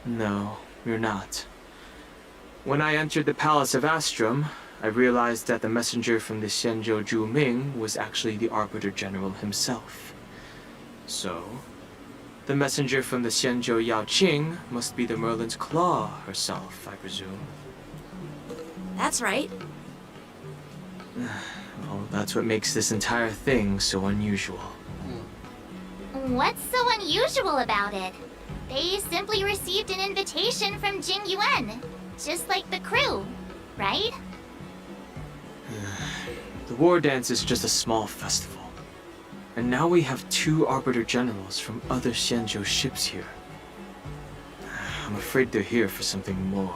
No, you're not. When I entered the Palace of Astrum, I realized that the messenger from the Xianzhou Zhuming was actually the Arbiter General himself. So, the messenger from the Xianzhou Yaoqing must be the Merlin's Claw herself, I presume. That's right. Well, that's what makes this entire thing so unusual. What's so unusual about it? They simply received an invitation from Jing Yuan, just like the crew, right? The war dance is just a small festival. And now we have 2 Arbiter Generals from other Xianzhou ships here. I'm afraid they're here for something more.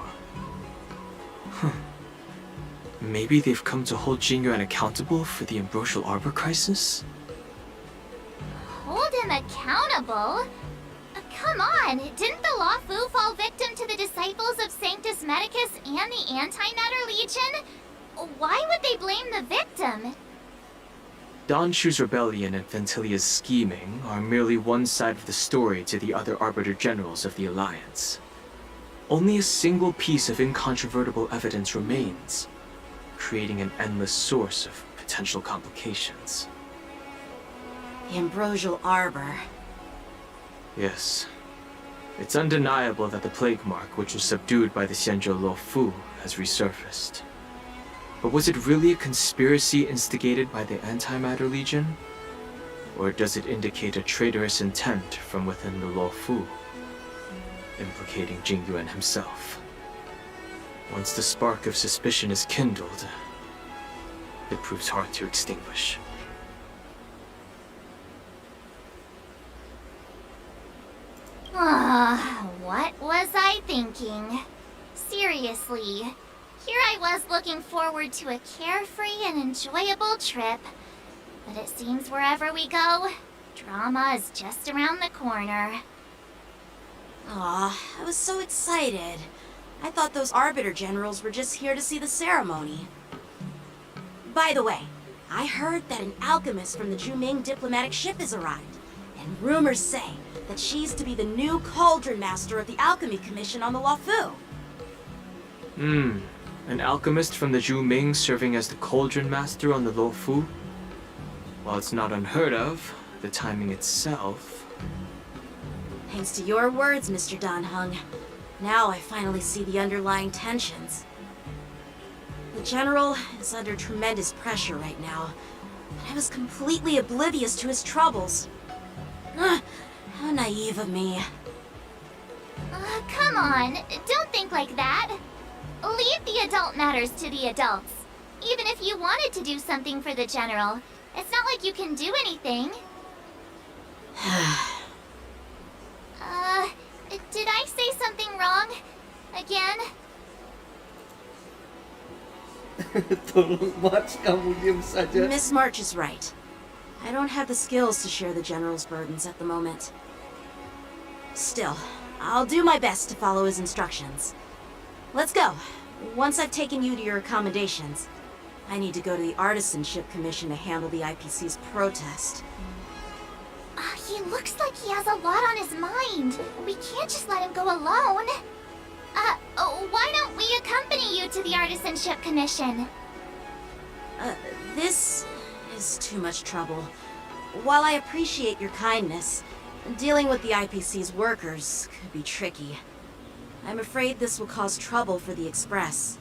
Maybe they've come to hold Jingyuan accountable for the Ambrosial Arbor crisis? Hold him accountable? Come on, didn't the Luofu fall victim to the disciples of Sanctus Medicus and the Antimatter Legion? Why would they blame the victim? Donshu's rebellion and Ventilia's scheming are merely one side of the story to the other Arbiter Generals of the Alliance. Only a single piece of incontrovertible evidence remains, creating an endless source of potential complications. The Ambrosial Arbor. Yes. It's undeniable that the plague mark, which was subdued by the Xianzhou Luofu, has resurfaced. But was it really a conspiracy instigated by the Antimatter Legion? Or does it indicate a traitorous intent from within the Luofu, implicating Jingyuan himself? Once the spark of suspicion is kindled, it proves hard to extinguish. What was I thinking? Seriously, here I was looking forward to a carefree and enjoyable trip. But it seems wherever we go, drama is just around the corner. Aw, I was so excited. I thought those Arbiter Generals were just here to see the ceremony. By the way, I heard that an alchemist from the Juming diplomatic ship has arrived, and rumors say that she's to be the new Cauldron Master of the Alchemy Commission on the Luofu. An alchemist from the Juming serving as the Cauldron Master on the Luofu? While it's not unheard of, the timing itself... Thanks to your words, Mr. Danheng. Now I finally see the underlying tensions. The General is under tremendous pressure right now, but I was completely oblivious to his troubles. How naive of me. Come on, don't think like that. Leave the adult matters to the adults. Even if you wanted to do something for the General, it's not like you can do anything. Did I say something wrong? Again? Tolong March, kamu diam saja. Miss March is right. I don't have the skills to share the General's burdens at the moment. Still, I'll do my best to follow his instructions. Let's go. Once I've taken you to your accommodations, I need to go to the Artisanship Commission to handle the IPC's protest. He looks like he has a lot on his mind. We can't just let him go alone. Why don't we accompany you to the Artisanship Commission? This is too much trouble. While I appreciate your kindness, dealing with the IPC's workers could be tricky. I'm afraid this will cause trouble for the Express.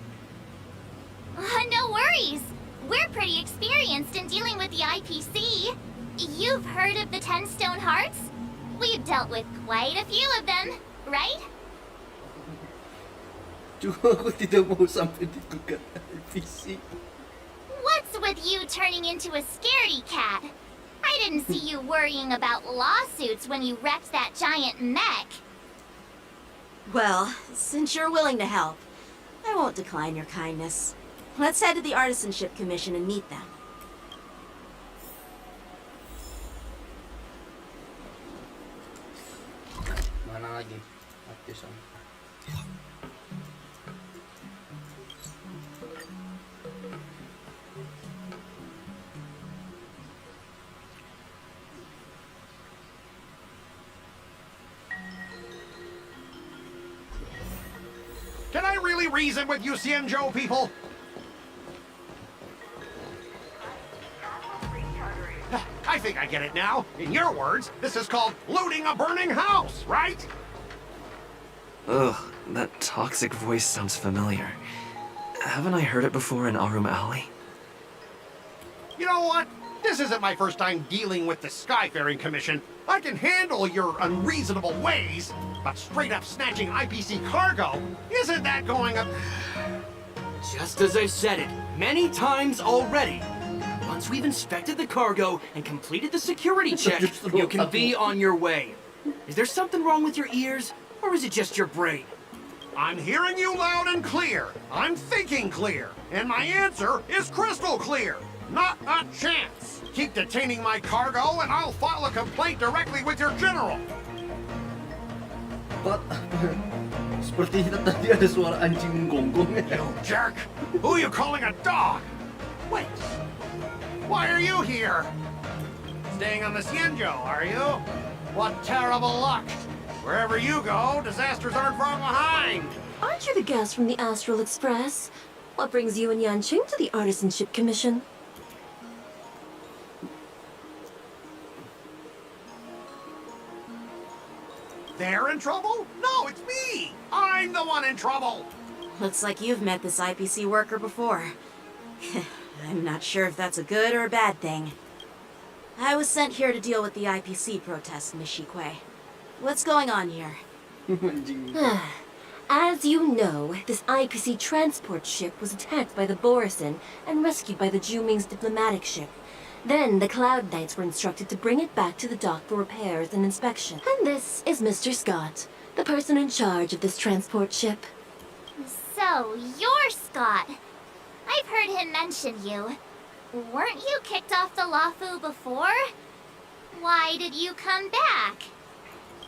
No worries. We're pretty experienced in dealing with the IPC. You've heard of the 10 Stone Hearts? We've dealt with quite a few of them, right? Cuma aku tidak mau sampai digugat IPC. What's with you turning into a scaredy cat? I didn't see you worrying about lawsuits when you wrecked that giant mech. Well, since you're willing to help, I won't decline your kindness. Let's head to the Artisanship Commission and meet them. Mana lagi? Artisan. Can I really reason with you Xianzhou people? I think I get it now. In your words, this is called looting a burning house, right? Ugh, that toxic voice sounds familiar. Haven't I heard it before in Arum Alley? You know what? This isn't my first time dealing with the Skyfaring Commission. I can handle your unreasonable ways, but straight up snatching IPC cargo, isn't that going up? Just as I said it many times already. Once we've inspected the cargo and completed the security check, you can be on your way. Is there something wrong with your ears, or is it just your brain? I'm hearing you loud and clear. I'm thinking clear. And my answer is crystal clear. Not a chance. Keep detaining my cargo and I'll file a complaint directly with your general. But sepertinya tadi ada suara anjing menggonggong. You jerk! Who are you calling a dog? Wait. Why are you here? Staying on the Xianzhou, are you? What terrible luck. Wherever you go, disasters aren't far behind. Aren't you the guest from the Astral Express? What brings you and Yanqing to the Artisanship Commission? They're in trouble? No, it's me! I'm the one in trouble! Looks like you've met this IPC worker before. I'm not sure if that's a good or a bad thing. I was sent here to deal with the IPC protests, Miss Shikwe. What's going on here? As you know, this IPC transport ship was attacked by the Borisin and rescued by the Juming's diplomatic ship. Then the Cloud Knights were instructed to bring it back to the dock for repairs and inspection. And this is Mr. Scott, the person in charge of this transport ship. So, you're Scott. I've heard him mention you. Weren't you kicked off the Lafu before? Why did you come back?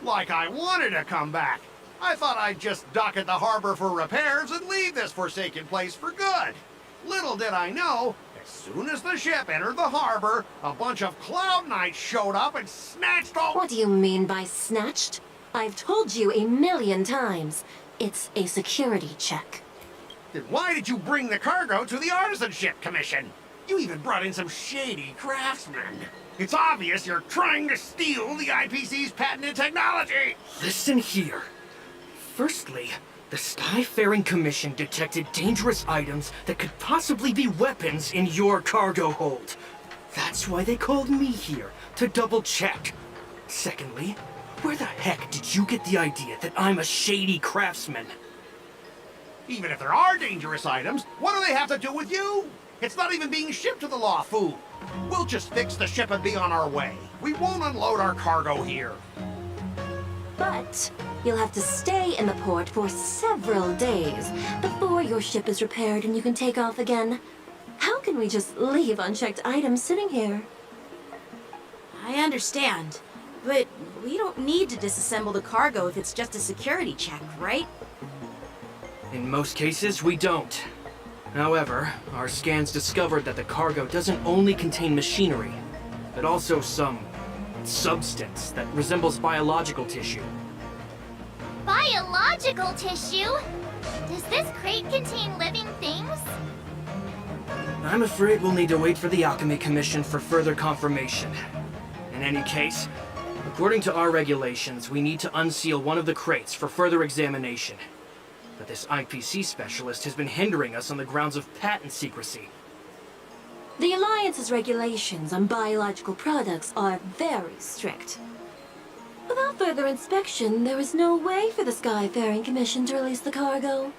Like I wanted to come back. I thought I'd just dock at the harbor for repairs and leave this forsaken place for good. Little did I know, as soon as the ship entered the harbor, a bunch of Cloud Knights showed up and snatched all— What do you mean by snatched? I've told you 1,000,000 times. It's a security check. Then why did you bring the cargo to the Artisanship Commission? You even brought in some shady craftsmen. It's obvious you're trying to steal the IPC's patented technology! Listen here. Firstly, the Skyfaring Commission detected dangerous items that could possibly be weapons in your cargo hold. That's why they called me here, to double check. Secondly, where the heck did you get the idea that I'm a shady craftsman? Even if there are dangerous items, what do they have to do with you? It's not even being shipped to the Lafu. We'll just fix the ship and be on our way. We won't unload our cargo here. But you'll have to stay in the port for several days before your ship is repaired and you can take off again. How can we just leave unchecked items sitting here? I understand, but we don't need to disassemble the cargo if it's just a security check, right? In most cases, we don't. However, our scans discovered that the cargo doesn't only contain machinery, but also some substance that resembles biological tissue. Biological tissue? Does this crate contain living things? I'm afraid we'll need to wait for the Alchemy Commission for further confirmation. In any case, according to our regulations, we need to unseal one of the crates for further examination. But this IPC specialist has been hindering us on the grounds of patent secrecy. The Alliance's regulations on biological products are very strict. Without further inspection, there is no way for the Skyfaring Commission to release the cargo.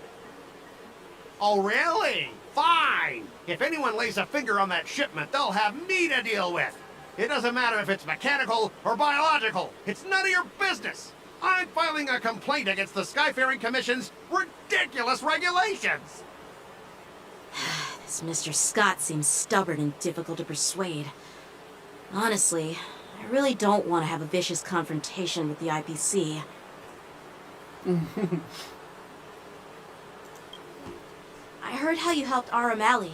Oh, really? Fine! If anyone lays a finger on that shipment, they'll have me to deal with. It doesn't matter if it's mechanical or biological. It's none of your business. I'm filing a complaint against the Skyfaring Commission's ridiculous regulations. This Mr. Scott seems stubborn and difficult to persuade. Honestly, I really don't want to have a vicious confrontation with the IPC. I heard how you helped Aramali.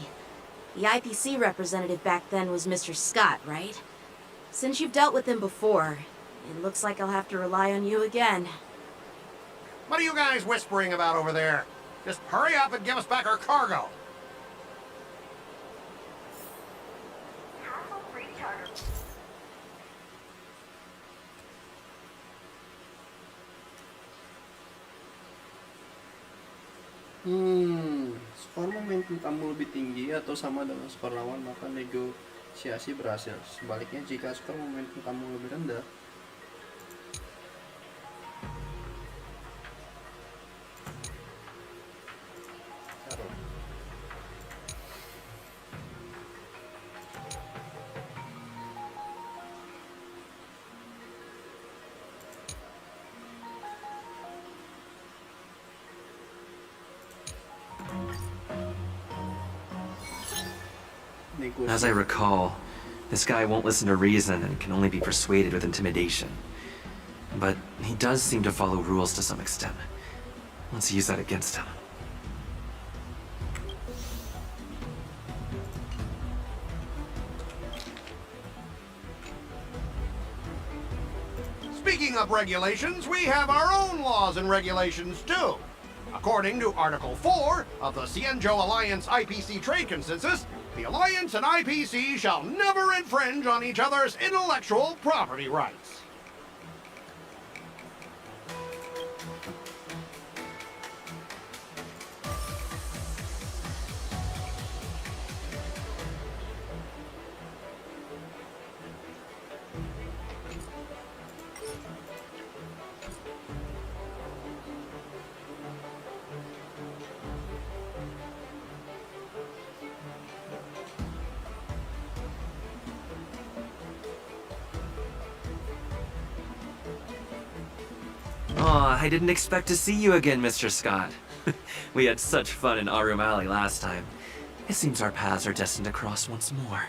The IPC representative back then was Mr. Scott, right? Since you've dealt with him before, it looks like I'll have to rely on you again. What are you guys whispering about over there? Just hurry up and give us back our cargo. Skor momentum kamu lebih tinggi atau sama dengan skor lawan, maka negosiasi berhasil. Sebaliknya, jika skor momentum kamu lebih rendah, As I recall, this guy won't listen to reason and can only be persuaded with intimidation. But he does seem to follow rules to some extent. Let's use that against him. Speaking of regulations, we have our own laws and regulations too. According to Article 4 of the Xianzhou Alliance IPC Trade Consensus, the Alliance and IPC shall never infringe on each other's intellectual property rights. Aw, I didn't expect to see you again, Mr. Scott. We had such fun in Arum Alley last time. It seems our paths are destined to cross once more.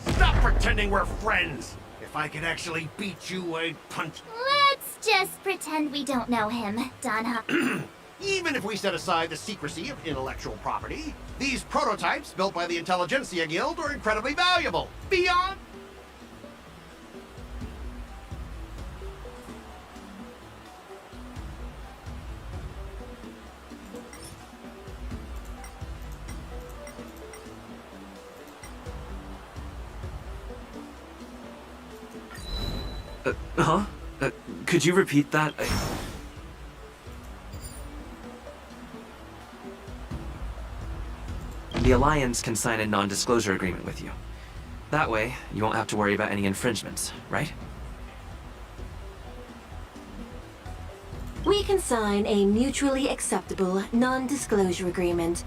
Stop pretending we're friends! If I could actually beat you, I'd punch... Let's just pretend we don't know him, Danha. Even if we set aside the secrecy of intellectual property, these prototypes built by the Intelligentsia Guild are incredibly valuable. Beyond... Huh? Could you repeat that? The Alliance can sign a non-disclosure agreement with you. That way, you won't have to worry about any infringements, right? We can sign a mutually acceptable non-disclosure agreement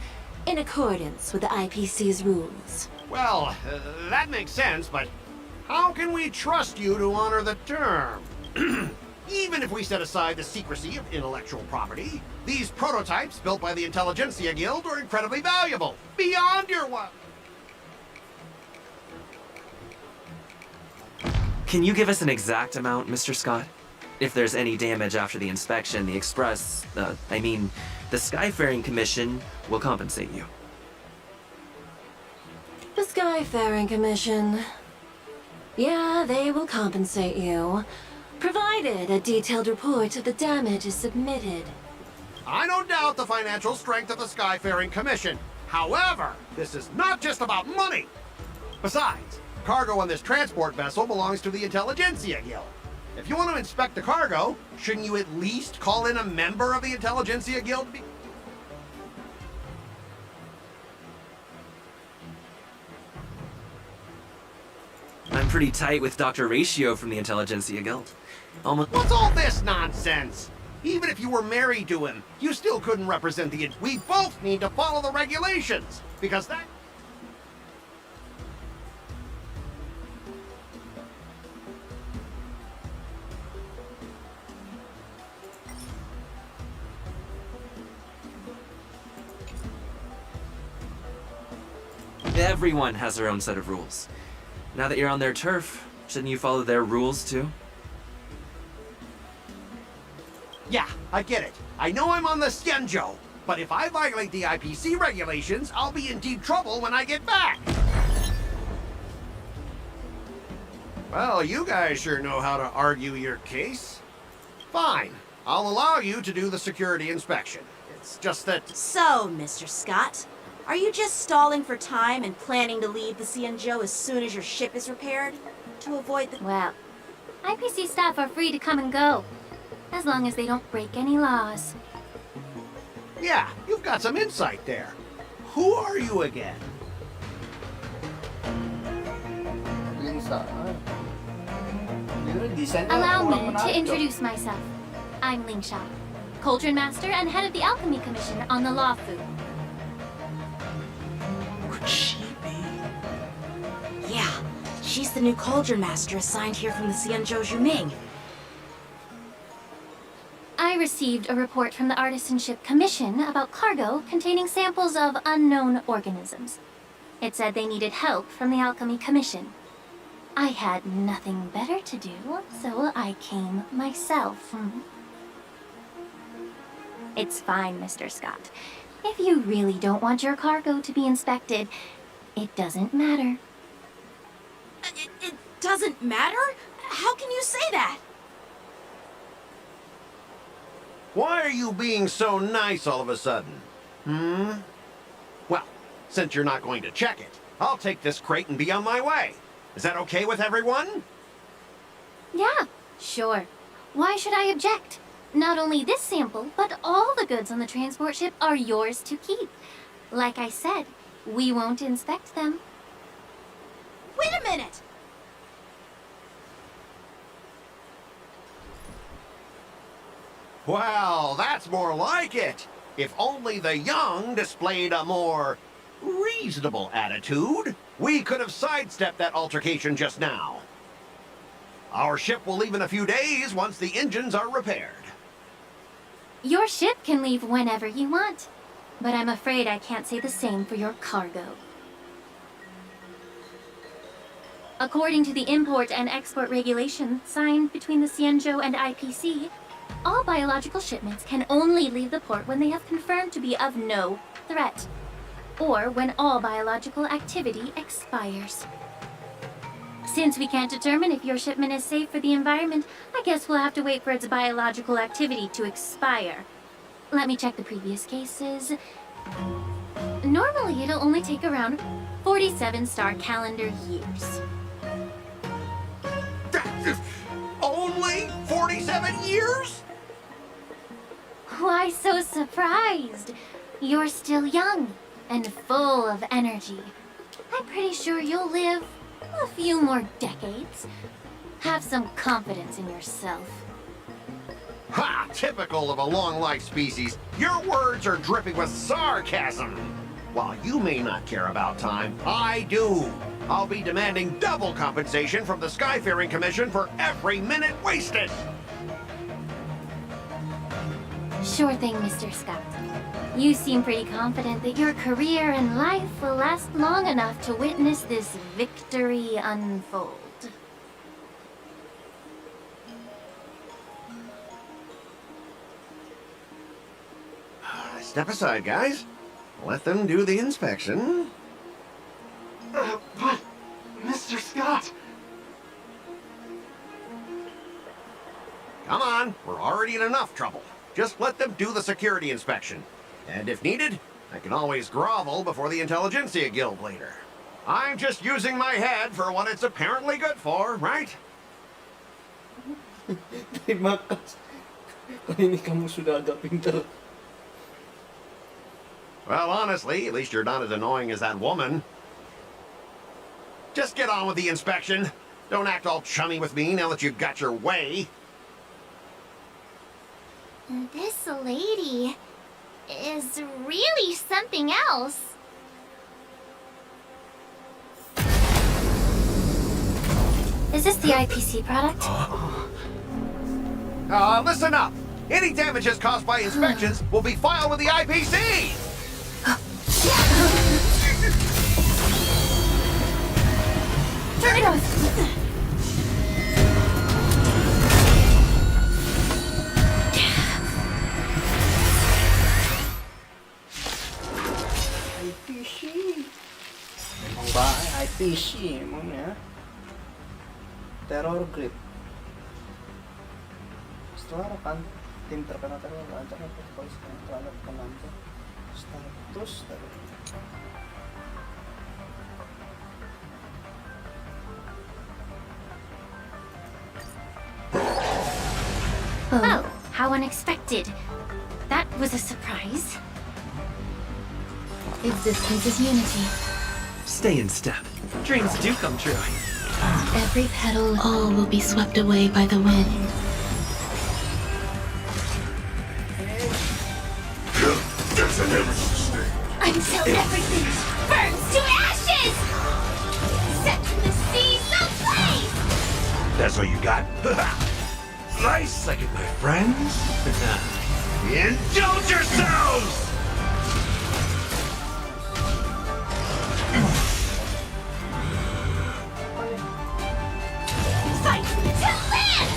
in accordance with the IPC's rules. Well, that makes sense, but how can we trust you to honor the term? Even if we set aside the secrecy of intellectual property, these prototypes built by the Intelligentsia Guild are incredibly valuable. Beyond your what? Can you give us an exact amount, Mr. Scott? If there's any damage after the inspection, the the Skyfaring Commission will compensate you. The Skyfaring Commission. Yeah, they will compensate you, provided a detailed report of the damage is submitted. I don't doubt the financial strength of the Skyfaring Commission. However, this is not just about money. Besides, cargo on this transport vessel belongs to the Intelligentsia Guild. If you want to inspect the cargo, shouldn't you at least call in a member of the Intelligentsia Guild? I'm pretty tight with Dr. Ratio from the Intelligentsia Guild. Almost. What's all this nonsense? Even if you were married to him, you still couldn't represent the... We both need to follow the regulations, because that... Everyone has their own set of rules. Now that you're on their turf, shouldn't you follow their rules too? Yeah, I get it. I know I'm on the Xianzhou, but if I violate the IPC regulations, I'll be in deep trouble when I get back. Well, you guys sure know how to argue your case. Fine, I'll allow you to do the security inspection. It's just that... So, Mr. Scott, are you just stalling for time and planning to leave the Xianzhou as soon as your ship is repaired? To avoid the... Well, IPC staff are free to come and go, as long as they don't break any laws. Yeah, you've got some insight there. Who are you again? Allow me to introduce myself. I'm Lingsha, Cauldron Master and head of the Alchemy Commission on the Lawfu. Could she be? Yeah, she's the new Cauldron Master assigned here from the Xianzhou Zhuming. I received a report from the Artisanship Commission about cargo containing samples of unknown organisms. It said they needed help from the Alchemy Commission. I had nothing better to do, so I came myself. It's fine, Mr. Scott. If you really don't want your cargo to be inspected, it doesn't matter. It doesn't matter? How can you say that? Why are you being so nice all of a sudden? Well, since you're not going to check it, I'll take this crate and be on my way. Is that okay with everyone? Yeah, sure. Why should I object? Not only this sample, but all the goods on the transport ship are yours to keep. Like I said, we won't inspect them. Wait a minute! Well, that's more like it. If only the young displayed a more reasonable attitude, we could have sidestepped that altercation just now. Our ship will leave in a few days once the engines are repaired. Your ship can leave whenever you want, but I'm afraid I can't say the same for your cargo. According to the import and export regulation signed between the Xianzhou and IPC, all biological shipments can only leave the port when they have confirmed to be of no threat, or when all biological activity expires. Since we can't determine if your shipment is safe for the environment, I guess we'll have to wait for its biological activity to expire. Let me check the previous cases. Normally, it'll only take around 47 star calendar years. Only 47 years? Why so surprised? You're still young and full of energy. I'm pretty sure you'll live a few more decades. Have some confidence in yourself. Ha! Typical of a long-life species. Your words are dripping with sarcasm. While you may not care about time, I do. I'll be demanding double compensation from the Skyfaring Commission for every minute wasted. Sure thing, Mr. Scott. You seem pretty confident that your career and life will last long enough to witness this victory unfold. Step aside, guys. Let them do the inspection. But, Mr. Scott... Come on, we're already in enough trouble. Just let them do the security inspection. And if needed, I can always grovel before the Intelligentsia Guild later. I'm just using my head for what it's apparently good for, right? Terima kasih. Kali ini kamu sudah agak pintar. Well, honestly, at least you're not as annoying as that woman. Just get on with the inspection. Don't act all chummy with me now that you've got your way. This lady is really something else. Is this the IPC product? Listen up. Any damages caused by inspections will be filed with the IPC. Turn it on. IPC. Memang bahaya IPC emangnya. Teror grip. Setelah rekan tim terkena teror lancarnya polisi terhadap penantu status dari Oh, how unexpected. That was a surprise. Existence is unity. Stay in step. Dreams do come true. Every petal, all will be swept away by the wind. Until everything burns to ashes! Set to the seas ablaze! That's all you got? Nice second, my friends. Indulge yourselves! Fight to live!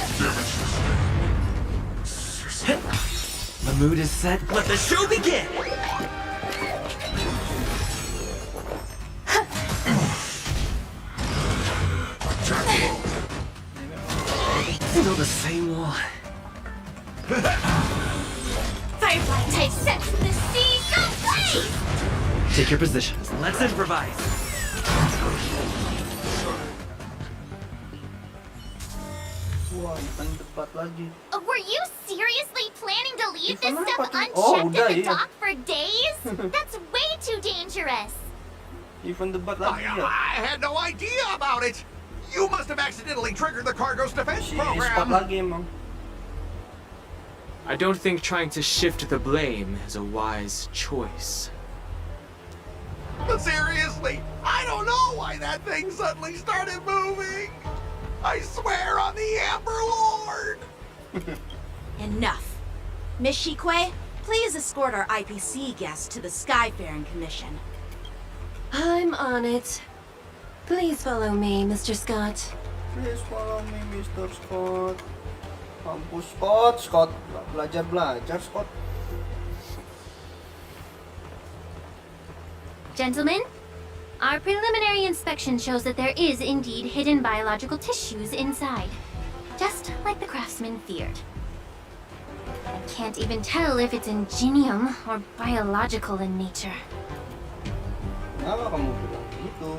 The mood is set. Let the show begin! Still the same one. Firefly type set to the seas ablaze! Take your positions. Let's improvise. wah, ikan debat lagi. Were you seriously planning to leave this Ivan stuff apa tuh? unchecked Oh, at udah, the iya. dock for days? That's way too dangerous. Event debat lagi ya. I had no idea about it. You must have accidentally triggered the cargo's defense Spot program. lagi emang. I don't think trying to shift the blame is a wise choice. But seriously, I don't know why that thing suddenly started moving. I I swear on the Amber Lord! Enough. Miss Shikwe, please escort our IPC guest to the Skyfaring Commission. I'm on it. Please follow me, Mr. Scott. Please follow me, Mr. Scott. Kampus Scott, Scott. Belajar, Scott. Gentlemen, our preliminary inspection shows that there is indeed hidden biological tissues inside, just like the craftsman feared. I can't even tell if it's ingenium or biological in nature. Kenapa kamu bilang gitu?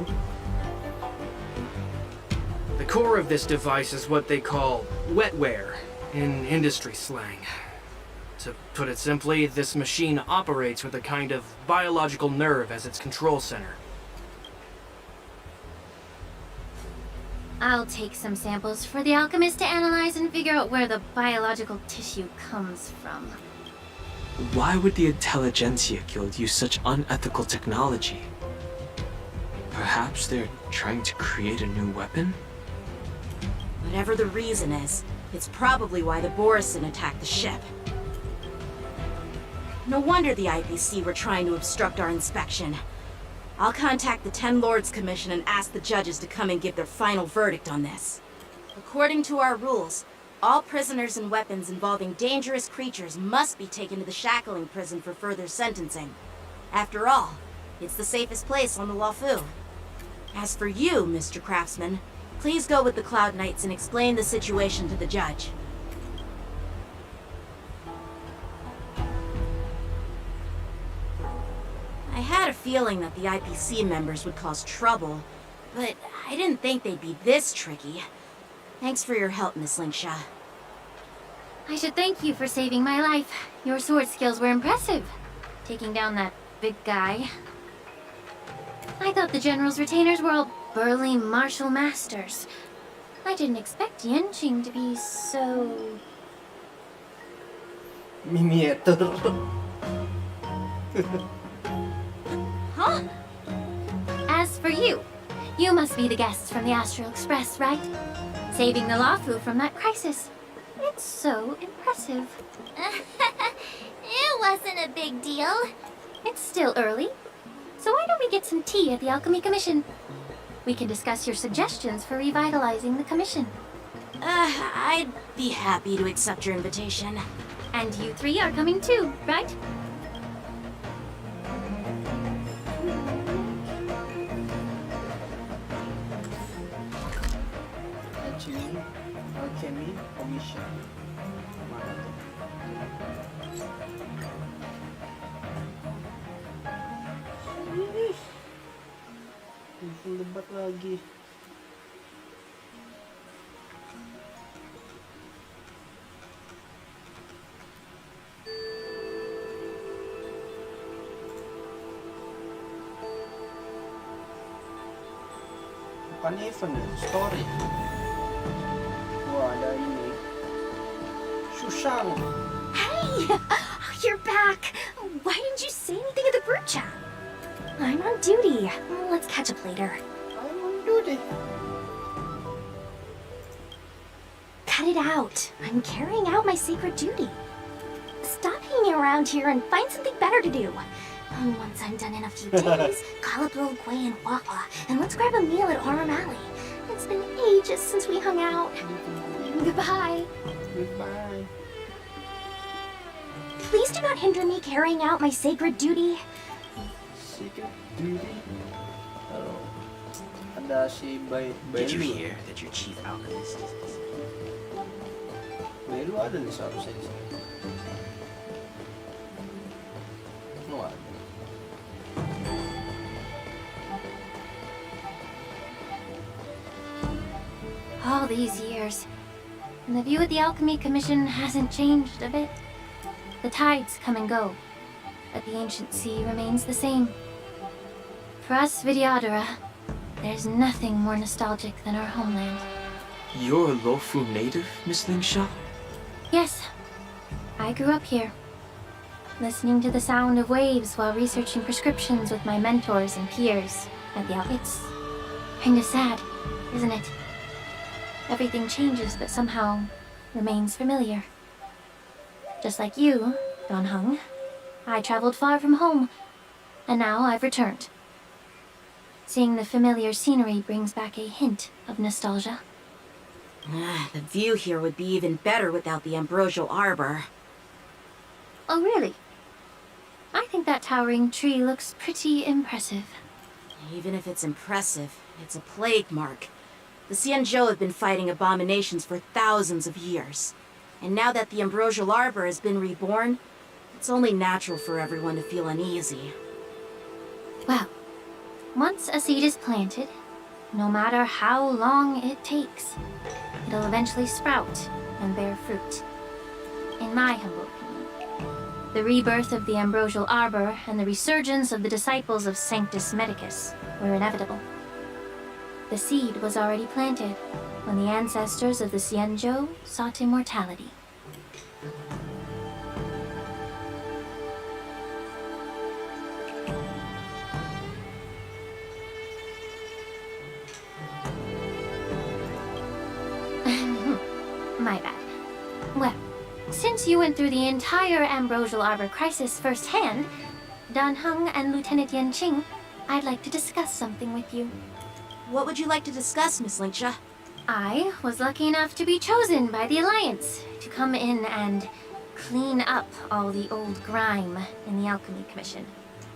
The core of this device is what they call wetware in industry slang. To put it simply, this machine operates with a kind of biological nerve as its control center. I'll take some samples for the alchemist to analyze and figure out where the biological tissue comes from. Why would the Intelligentsia Guild use such unethical technology? Perhaps they're trying to create a new weapon? Whatever the reason is, it's probably why the Borisin attacked the ship. No wonder the IPC were trying to obstruct our inspection. I'll contact the Ten Lords Commission and ask the judges to come and give their final verdict on this. According to our rules, all prisoners and weapons involving dangerous creatures must be taken to the shackling prison for further sentencing. After all, it's the safest place on the Luofu. As for you, Mr. Craftsman, please go with the Cloud Knights and explain the situation to the judge. I had a feeling that the IPC members would cause trouble, but I didn't think they'd be this tricky. Thanks for your help, Miss Lingsha. I should thank you for saving my life. Your sword skills were impressive, taking down that big guy. I thought the General's retainers were all burly martial masters. I didn't expect Yenqing to be so... Miniatur. Huh? As for you, you must be the guests from the Astral Express, right? Saving the Luofu from that crisis. It's so impressive. It wasn't a big deal. It's still early, so why don't we get some tea at the Alchemy Commission? We can discuss your suggestions for revitalizing the commission. I'd be happy to accept your invitation. And you three are coming too, right? Alchemy Commission. Mana tuh? Full debat lagi. Bukan event ya, story. Wah, ada ini. Susang. Hey! You're back! Why didn't you say anything in the group chat? I'm on duty. Let's catch up later. I'm on duty. Cut it out. I'm carrying out my sacred duty. Stop hanging around here and find something better to do. Once I'm done in a few days, call up Lil Gui and Wawa, and let's grab a meal at Aurum Alley. It's been ages since we hung out. Goodbye. Goodbye. Please do not hinder me carrying out my sacred duty. Secret duty. Oh. Ada si Did you hear that your chief alchemist is Belu ada nih seharusnya di sini. Oh, ada. All these years, and the view at the Alchemy Commission hasn't changed a bit. The tides come and go, but the ancient sea remains the same. For us Vidyadhara, there's nothing more nostalgic than our homeland. You're a Luofu native, Miss Lingsha? Yes, I grew up here, listening to the sound of waves while researching prescriptions with my mentors and peers at the It's kind of sad, isn't it? everything changes but somehow remains familiar. Just like you, Don Hung, I traveled far from home, and now I've returned. Seeing the familiar scenery brings back a hint of nostalgia. The view here would be even better without the ambrosial arbor. Oh, really? I think that towering tree looks pretty impressive. Even if it's impressive, it's a plague mark. The Xianzhou have been fighting abominations for thousands of years. And now that the ambrosial arbor has been reborn, it's only natural for everyone to feel uneasy. Well, once a seed is planted, no matter how long it takes, it'll eventually sprout and bear fruit. In my humble opinion, the rebirth of the ambrosial arbor and the resurgence of the disciples of Sanctus Medicus were inevitable. The seed was already planted when the ancestors of the Xianzhou sought immortality. My bad. Well, since you went through the entire Ambrosial Arbor crisis firsthand, Dan Hung and Lieutenant Yanqing, I'd like to discuss something with you. What would you like to discuss, Miss Linksha? I was lucky enough to be chosen by the Alliance to come in and clean up all the old grime in the Alchemy Commission.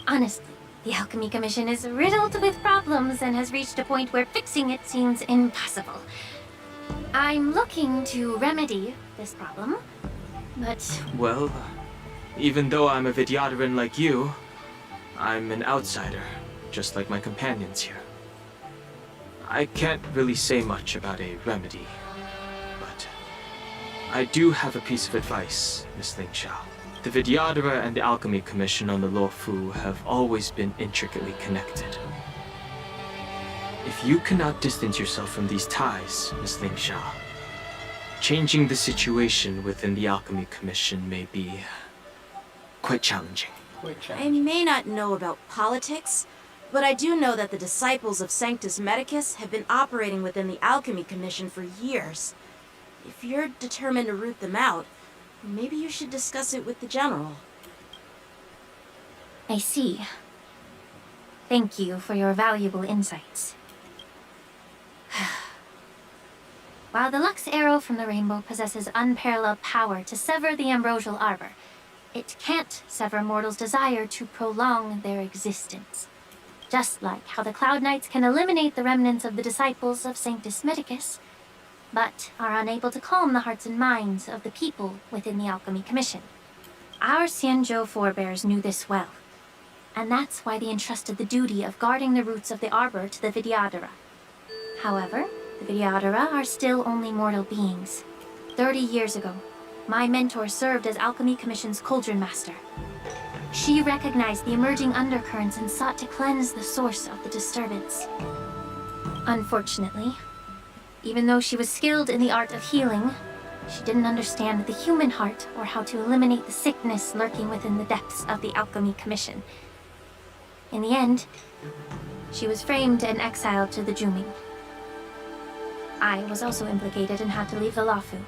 Honestly, the Alchemy Commission is riddled with problems and has reached a point where fixing it seems impossible. I'm looking to remedy this problem, but... Well, even though I'm a Vidyadharan like you, I'm an outsider, just like my companions here. I can't really say much about a remedy, but I do have a piece of advice, Miss Linksha. The Vidyadhara and the Alchemy Commission on the Luofu have always been intricately connected. If you cannot distance yourself from these ties, Miss Linksha, changing the situation within the Alchemy Commission may be quite challenging. I may not know about politics, but I do know that the disciples of Sanctus Medicus have been operating within the Alchemy Commission for years. If you're determined to root them out, maybe you should discuss it with the General. I see. Thank you for your valuable insights. While the Lux Arrow from the Rainbow possesses unparalleled power to sever the Ambrosial Arbor, it can't sever mortals' desire to prolong their existence. Just like how the Cloud Knights can eliminate the remnants of the disciples of Sanctus Medicus, but are unable to calm the hearts and minds of the people within the Alchemy Commission. Our Xianzhou forebears knew this well, and that's why they entrusted the duty of guarding the roots of the Arbor to the Vidyadhara. However, the Vidyadhara are still only mortal beings. 30 years ago, my mentor served as Alchemy Commission's Cauldron Master. She recognized the emerging undercurrents and sought to cleanse the source of the disturbance. Unfortunately, even though she was skilled in the art of healing, she didn't understand the human heart or how to eliminate the sickness lurking within the depths of the Alchemy Commission. In the end, she was framed and exiled to the Juming. I was also implicated and had to leave the Luofu.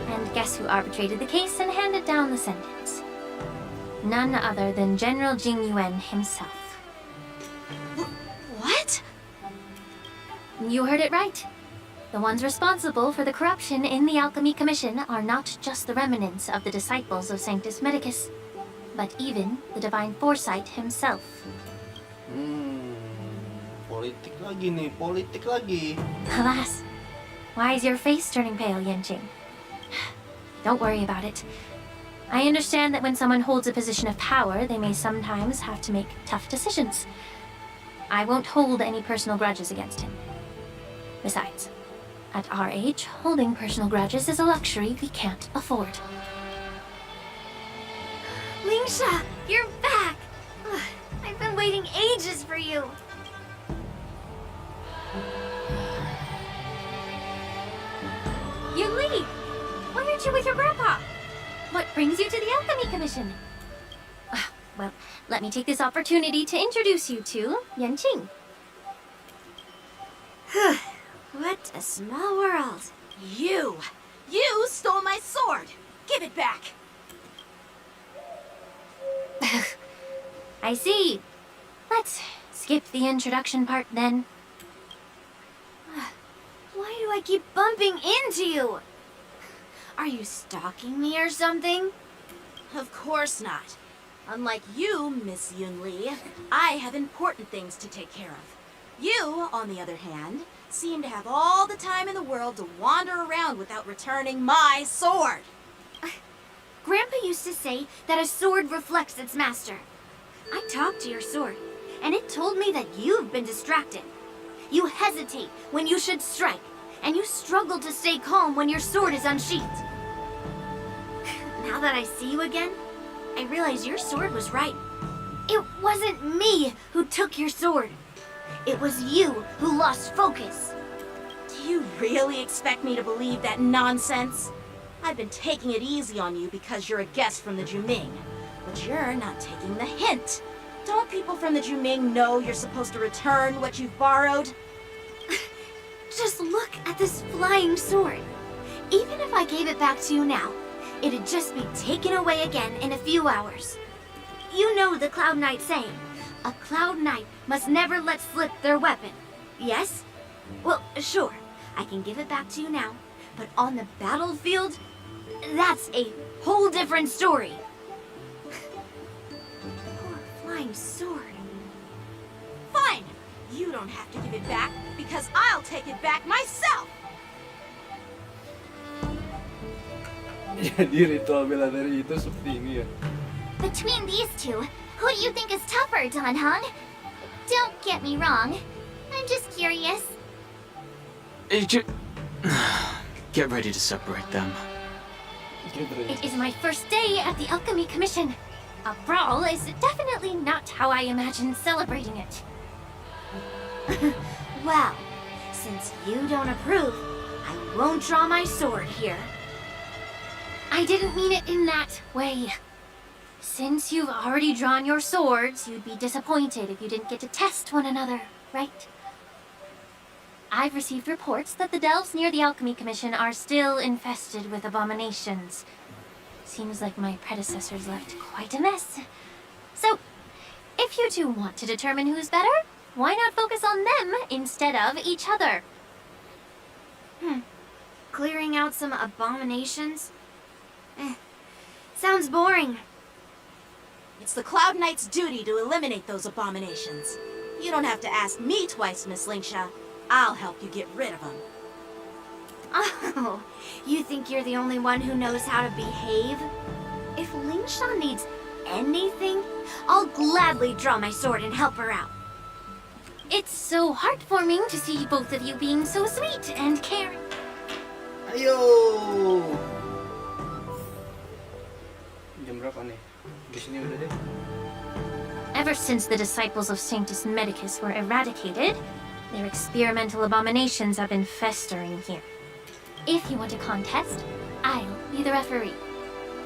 And guess who arbitrated the case and handed down the sentence? None other than General Jing Yuan himself. What? You heard it right. The ones responsible for the corruption in the Alchemy Commission are not just the remnants of the disciples of Sanctus Medicus, but even the Divine Foresight himself. Politik lagi nih, politik lagi. Alas, why is your face turning pale, Yanqing? Don't worry about it. I understand that when someone holds a position of power, they may sometimes have to make tough decisions. I won't hold any personal grudges against him. Besides, at our age, holding personal grudges is a luxury we can't afford. Lingsha, you're back! I've been waiting ages for you. Yuli! Why aren't you with your grandpa? What brings you to the Alchemy Commission? Well, let me take this opportunity to introduce you to Yanqing. What a small world. You stole my sword. Give it back. I see. Let's skip the introduction part then. Why do I keep bumping into you? Are you stalking me or something? Of course not. Unlike you, Miss Yun Li, I have important things to take care of. You, on the other hand, seem to have all the time in the world to wander around without returning my sword. Grandpa used to say that a sword reflects its master. I talked to your sword, and it told me that you've been distracted. You hesitate when you should strike, and you struggle to stay calm when your sword is unsheathed. Now that I see you again, I realize your sword was right. It wasn't me who took your sword. It was you who lost focus. Do you really expect me to believe that nonsense? I've been taking it easy on you because you're a guest from the Juming. But you're not taking the hint. Don't people from the Juming know you're supposed to return what you've borrowed? Just look at this flying sword. Even if I gave it back to you now, it'd just be taken away again in a few hours. You know the Cloud Knight saying, a Cloud Knight must never let slip their weapon. Yes? Well, sure, I can give it back to you now, but on the battlefield, that's a whole different story. Poor flying sword. Fine! You don't have to give it back, because I'll take it back myself! Jadi ritual bela diri itu seperti ini ya. Between these two, who do you think is tougher, Don Hong? Don't get me wrong. I'm just curious. Get ready to separate them. It is my first day at the Alchemy Commission. A brawl is definitely not how I imagined celebrating it. Well, since you don't approve, I won't draw my sword here. I didn't mean it in that way. Since you've already drawn your swords, you'd be disappointed if you didn't get to test one another, right? I've received reports that the delves near the Alchemy Commission are still infested with abominations. Seems like my predecessors left quite a mess. So, if you two want to determine who's better, why not focus on them instead of each other? Clearing out some abominations? Sounds boring. It's the Cloud Knight's duty to eliminate those abominations. You don't have to ask me twice, Miss Lingsha. I'll help you get rid of them. Oh, you think you're the only one who knows how to behave? If Lingsha needs anything, I'll gladly draw my sword and help her out. It's so heartwarming to see both of you being so sweet and caring. Ayo. Jam berapa nih? Di sini udah deh. Ever since the disciples of Sanctus Medicus were eradicated, their experimental abominations have been festering here. If you want a contest, I'll be the referee.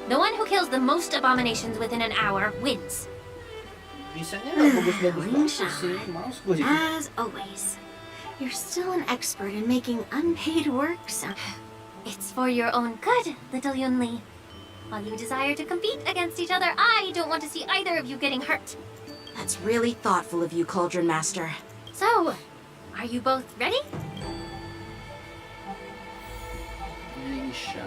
The one who kills the most abominations within an hour wins. Bisanya nggak bagus-bagus banget sih. Males gue sih. As always, you're still an expert in making unpaid work, so it's for your own good, little Yun Li. While you desire to compete against each other, I don't want to see either of you getting hurt. That's really thoughtful of you, Cauldron Master. So, are you both ready? Lingsha.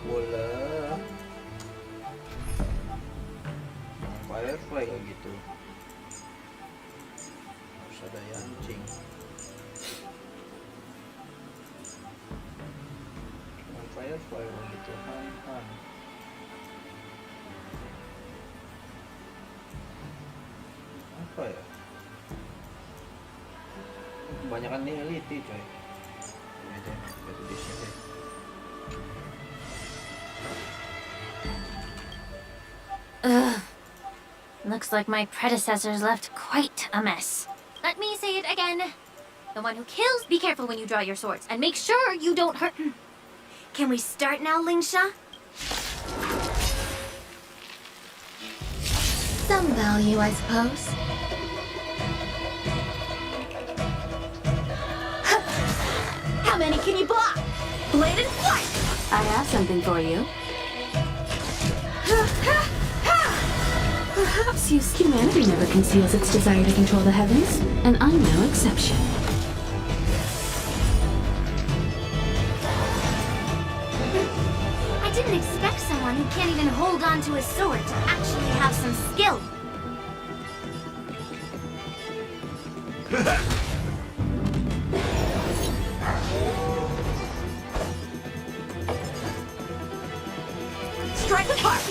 Bola. Firefly kayak gitu. Harus ada yancing. Firefly kayak gitu. Han. Apa ya? Kebanyakan nih elite coy. Ini deh, batu di sini. Ugh. Looks like my predecessors left quite a mess. Let me say it again. The one who kills, be careful when you draw your swords, and make sure you don't hurt. Can we start now, Lingsha? Some value, I suppose. I have something for you. Perhaps humanity never conceals its desire to control the heavens, and I'm no exception. I didn't expect someone who can't even hold on to a sword to actually have some skill. Strike apart!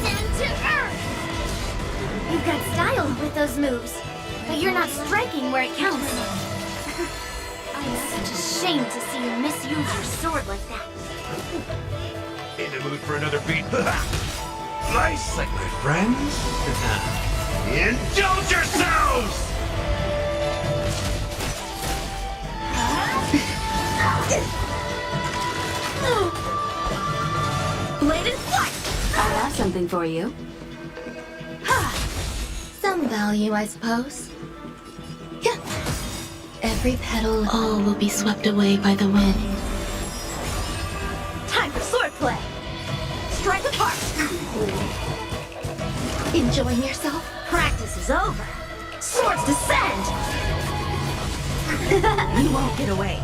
Send to earth! You've got style with those moves, but you're not striking where it counts. It's such a shame to see you misuse your sword like that. In the mood for another beat? Nice, like my friends? Indulge yourselves! Bladed flight! I have something for you. Some value, I suppose. Every petal, all will be swept away by the wind. Time for swordplay! Strike apart! Enjoying yourself? Practice is over. Swords descend! You won't get away.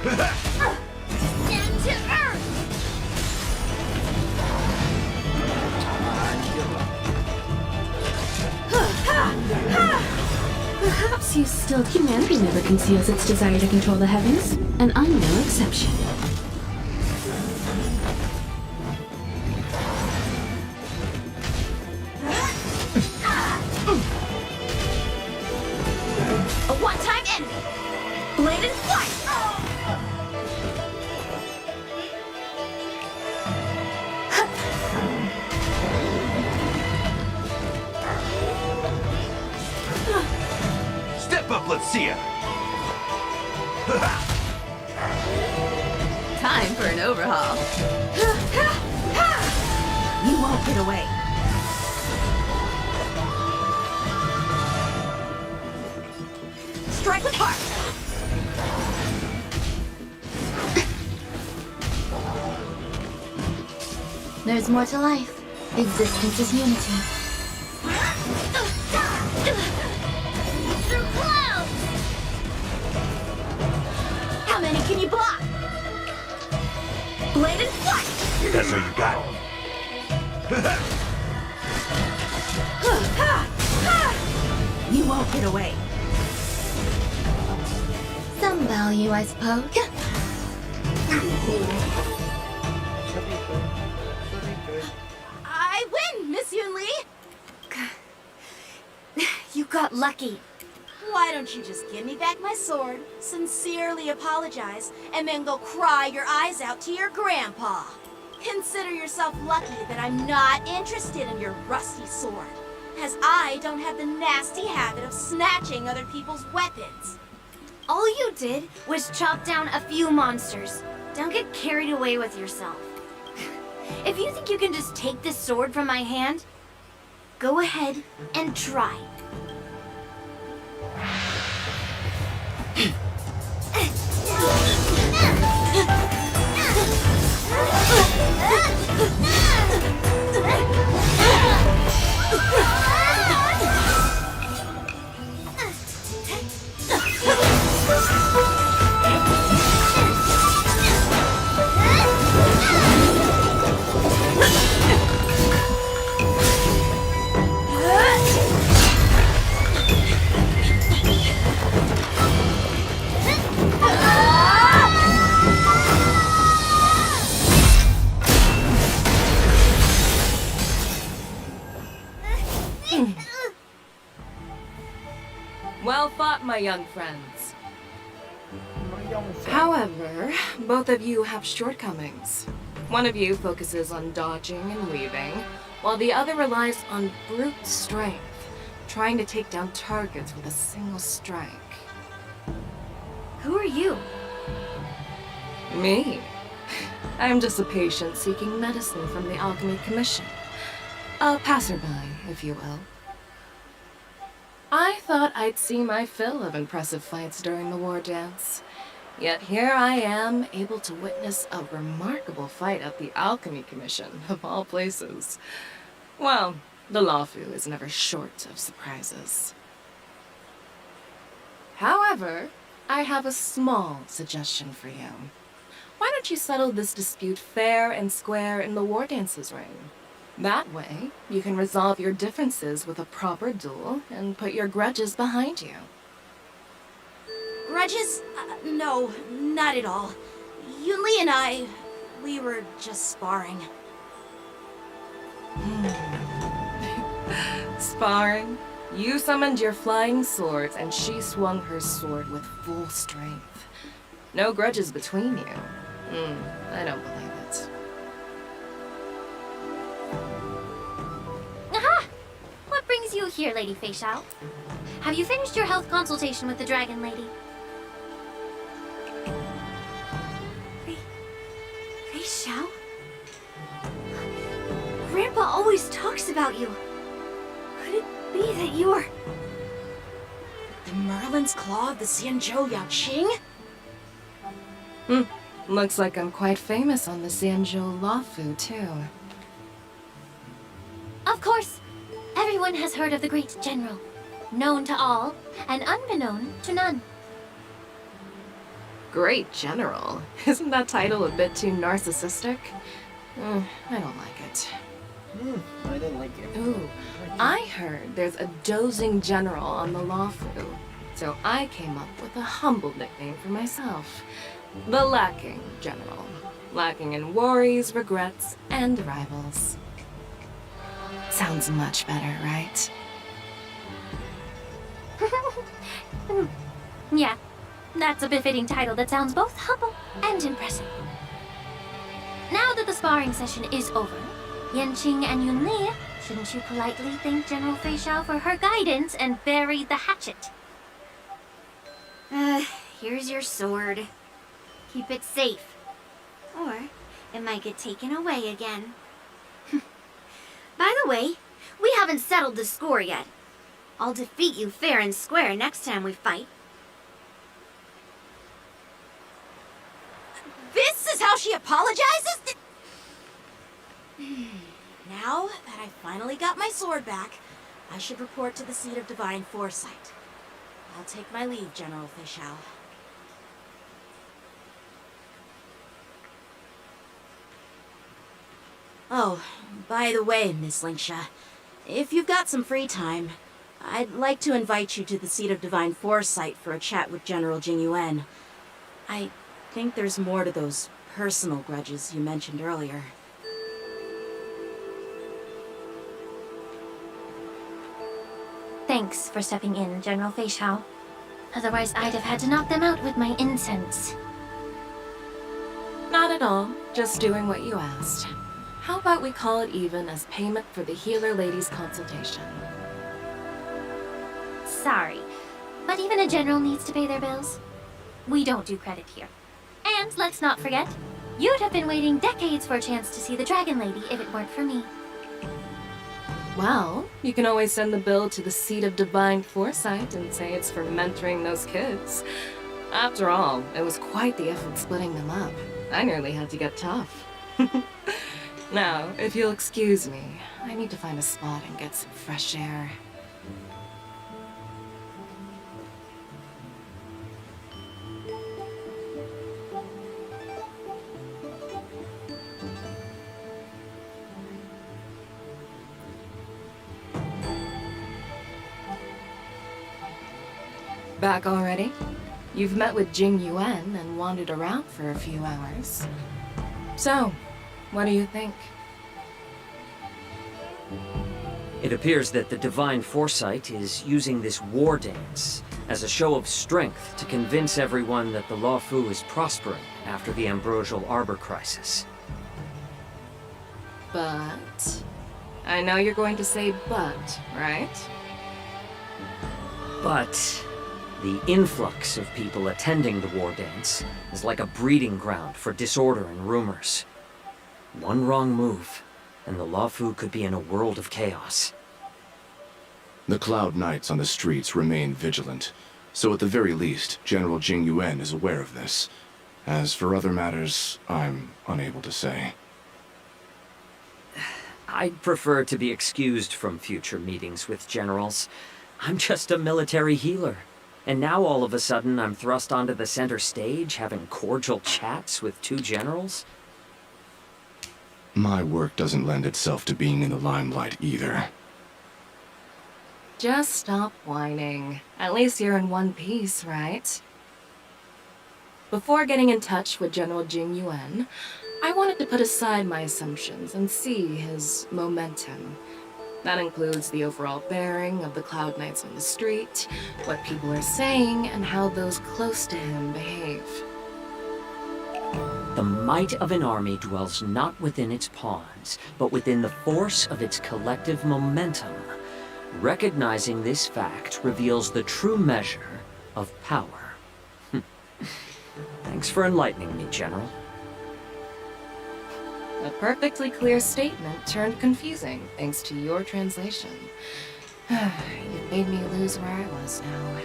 Send to earth! Perhaps humanity never conceals its desire to control the heavens, and I'm no exception. A one-time enemy! Bladed flight! Step up, let's see ya! Time for an overhaul. You won't get away. Strike apart! There's more to life. Existence is unity. Through clouds! How many can you block? Bladed flight! That's all you got. You won't get away. Some value, I suppose. I win, Miss Yunli! You got lucky. Why don't you just give me back my sword, sincerely apologize, and then go cry your eyes out to your grandpa? Consider yourself lucky that I'm not interested in your rusty sword, as I don't have the nasty habit of snatching other people's weapons. All you did was chop down a few monsters. Don't get carried away with yourself. If you think you can just take this sword from my hand, go ahead and try. Well fought, my young friends. However, both of you have shortcomings. One of you focuses on dodging and weaving, while the other relies on brute strength, trying to take down targets with a single strike. Who are you? Me? I'm just a patient seeking medicine from the Alchemy Commission. A passerby, if you will. I thought I'd see my fill of impressive fights during the war dance. Yet here I am, able to witness a remarkable fight at the Alchemy Commission, of all places. Well, the Lafu is never short of surprises. However, I have a small suggestion for you. Why don't you settle this dispute fair and square in the war dances ring? That way, you can resolve your differences with a proper duel and put your grudges behind you. Grudges? No, not at all. Yunli and we were just sparring. Sparring? You summoned your flying swords and she swung her sword with full strength. No grudges between you. I don't believe it. Aha! What brings you here, Lady Fei Xiao? Have you finished your health consultation with the Dragon Lady? Fei Xiao? Grandpa always talks about you. Could it be that you are... The Merlin's Claw of the Xianzhou Yaoqing? Looks like I'm quite famous on the Xianzhou Lafu, too. Of course. Everyone has heard of the great general. Known to all, and unbeknown to none. Great general. Isn't that title a bit too narcissistic? I don't like it. I didn't like it. Ooh, I heard there's a dozing general on the Lafu, so I came up with a humble nickname for myself. The Lacking General. Lacking in worries, regrets, and rivals. Sounds much better, right? Yeah, that's a befitting title that sounds both humble and impressive. Now that the sparring session is over, Yanqing and Yunli, shouldn't you politely thank General Fei Xiao for her guidance and bury the hatchet? Here's your sword. Keep it safe. Or it might get taken away again. By the way, we haven't settled the score yet. I'll defeat you fair and square next time we fight. This is how she apologizes? Now that I finally got my sword back, I should report to the seat of divine foresight. I'll take my leave, General Fei Xiao. Oh, by the way, Miss Lingsha, if you've got some free time, I'd like to invite you to the seat of divine foresight for a chat with General Jing Yuan. I think there's more to those personal grudges you mentioned earlier. Thanks for stepping in, General Fei Xiao. Otherwise, I'd have had to knock them out with my incense. Not at all. Just doing what you asked. How about we call it even as payment for the healer lady's consultation? Sorry, but even a general needs to pay their bills. We don't do credit here. And let's not forget, you'd have been waiting decades for a chance to see the Dragon Lady if it weren't for me. Well, you can always send the bill to the seat of divine foresight and say it's for mentoring those kids. After all, it was quite the effort splitting them up. I nearly had to get tough. Now, if you'll excuse me, I need to find a spot and get some fresh air. Back already? You've met with Jing Yuan and wandered around for a few hours. So, what do you think? It appears that the Divine Foresight is using this war dance as a show of strength to convince everyone that the Lafu is prospering after the Ambrosial Arbor crisis. But... I know you're going to say but, right? But the influx of people attending the war dance is like a breeding ground for disorder and rumors. One wrong move, and the Lafu could be in a world of chaos. The Cloud Knights on the streets remain vigilant, so at the very least, General Jing Yuan is aware of this. As for other matters, I'm unable to say. I'd prefer to be excused from future meetings with generals. I'm just a military healer. And now all of a sudden I'm thrust onto the center stage having cordial chats with two generals? My work doesn't lend itself to being in the limelight either. Just stop whining. At least you're in one piece, right? Before getting in touch with General Jing Yuan, I wanted to put aside my assumptions and see his momentum. That includes the overall bearing of the Cloud Knights on the street, what people are saying, and how those close to him behave. The might of an army dwells not within its pawns, but within the force of its collective momentum. Recognizing this fact reveals the true measure of power. Thanks for enlightening me, General. A perfectly clear statement turned confusing thanks to your translation. You've made me lose where I was now.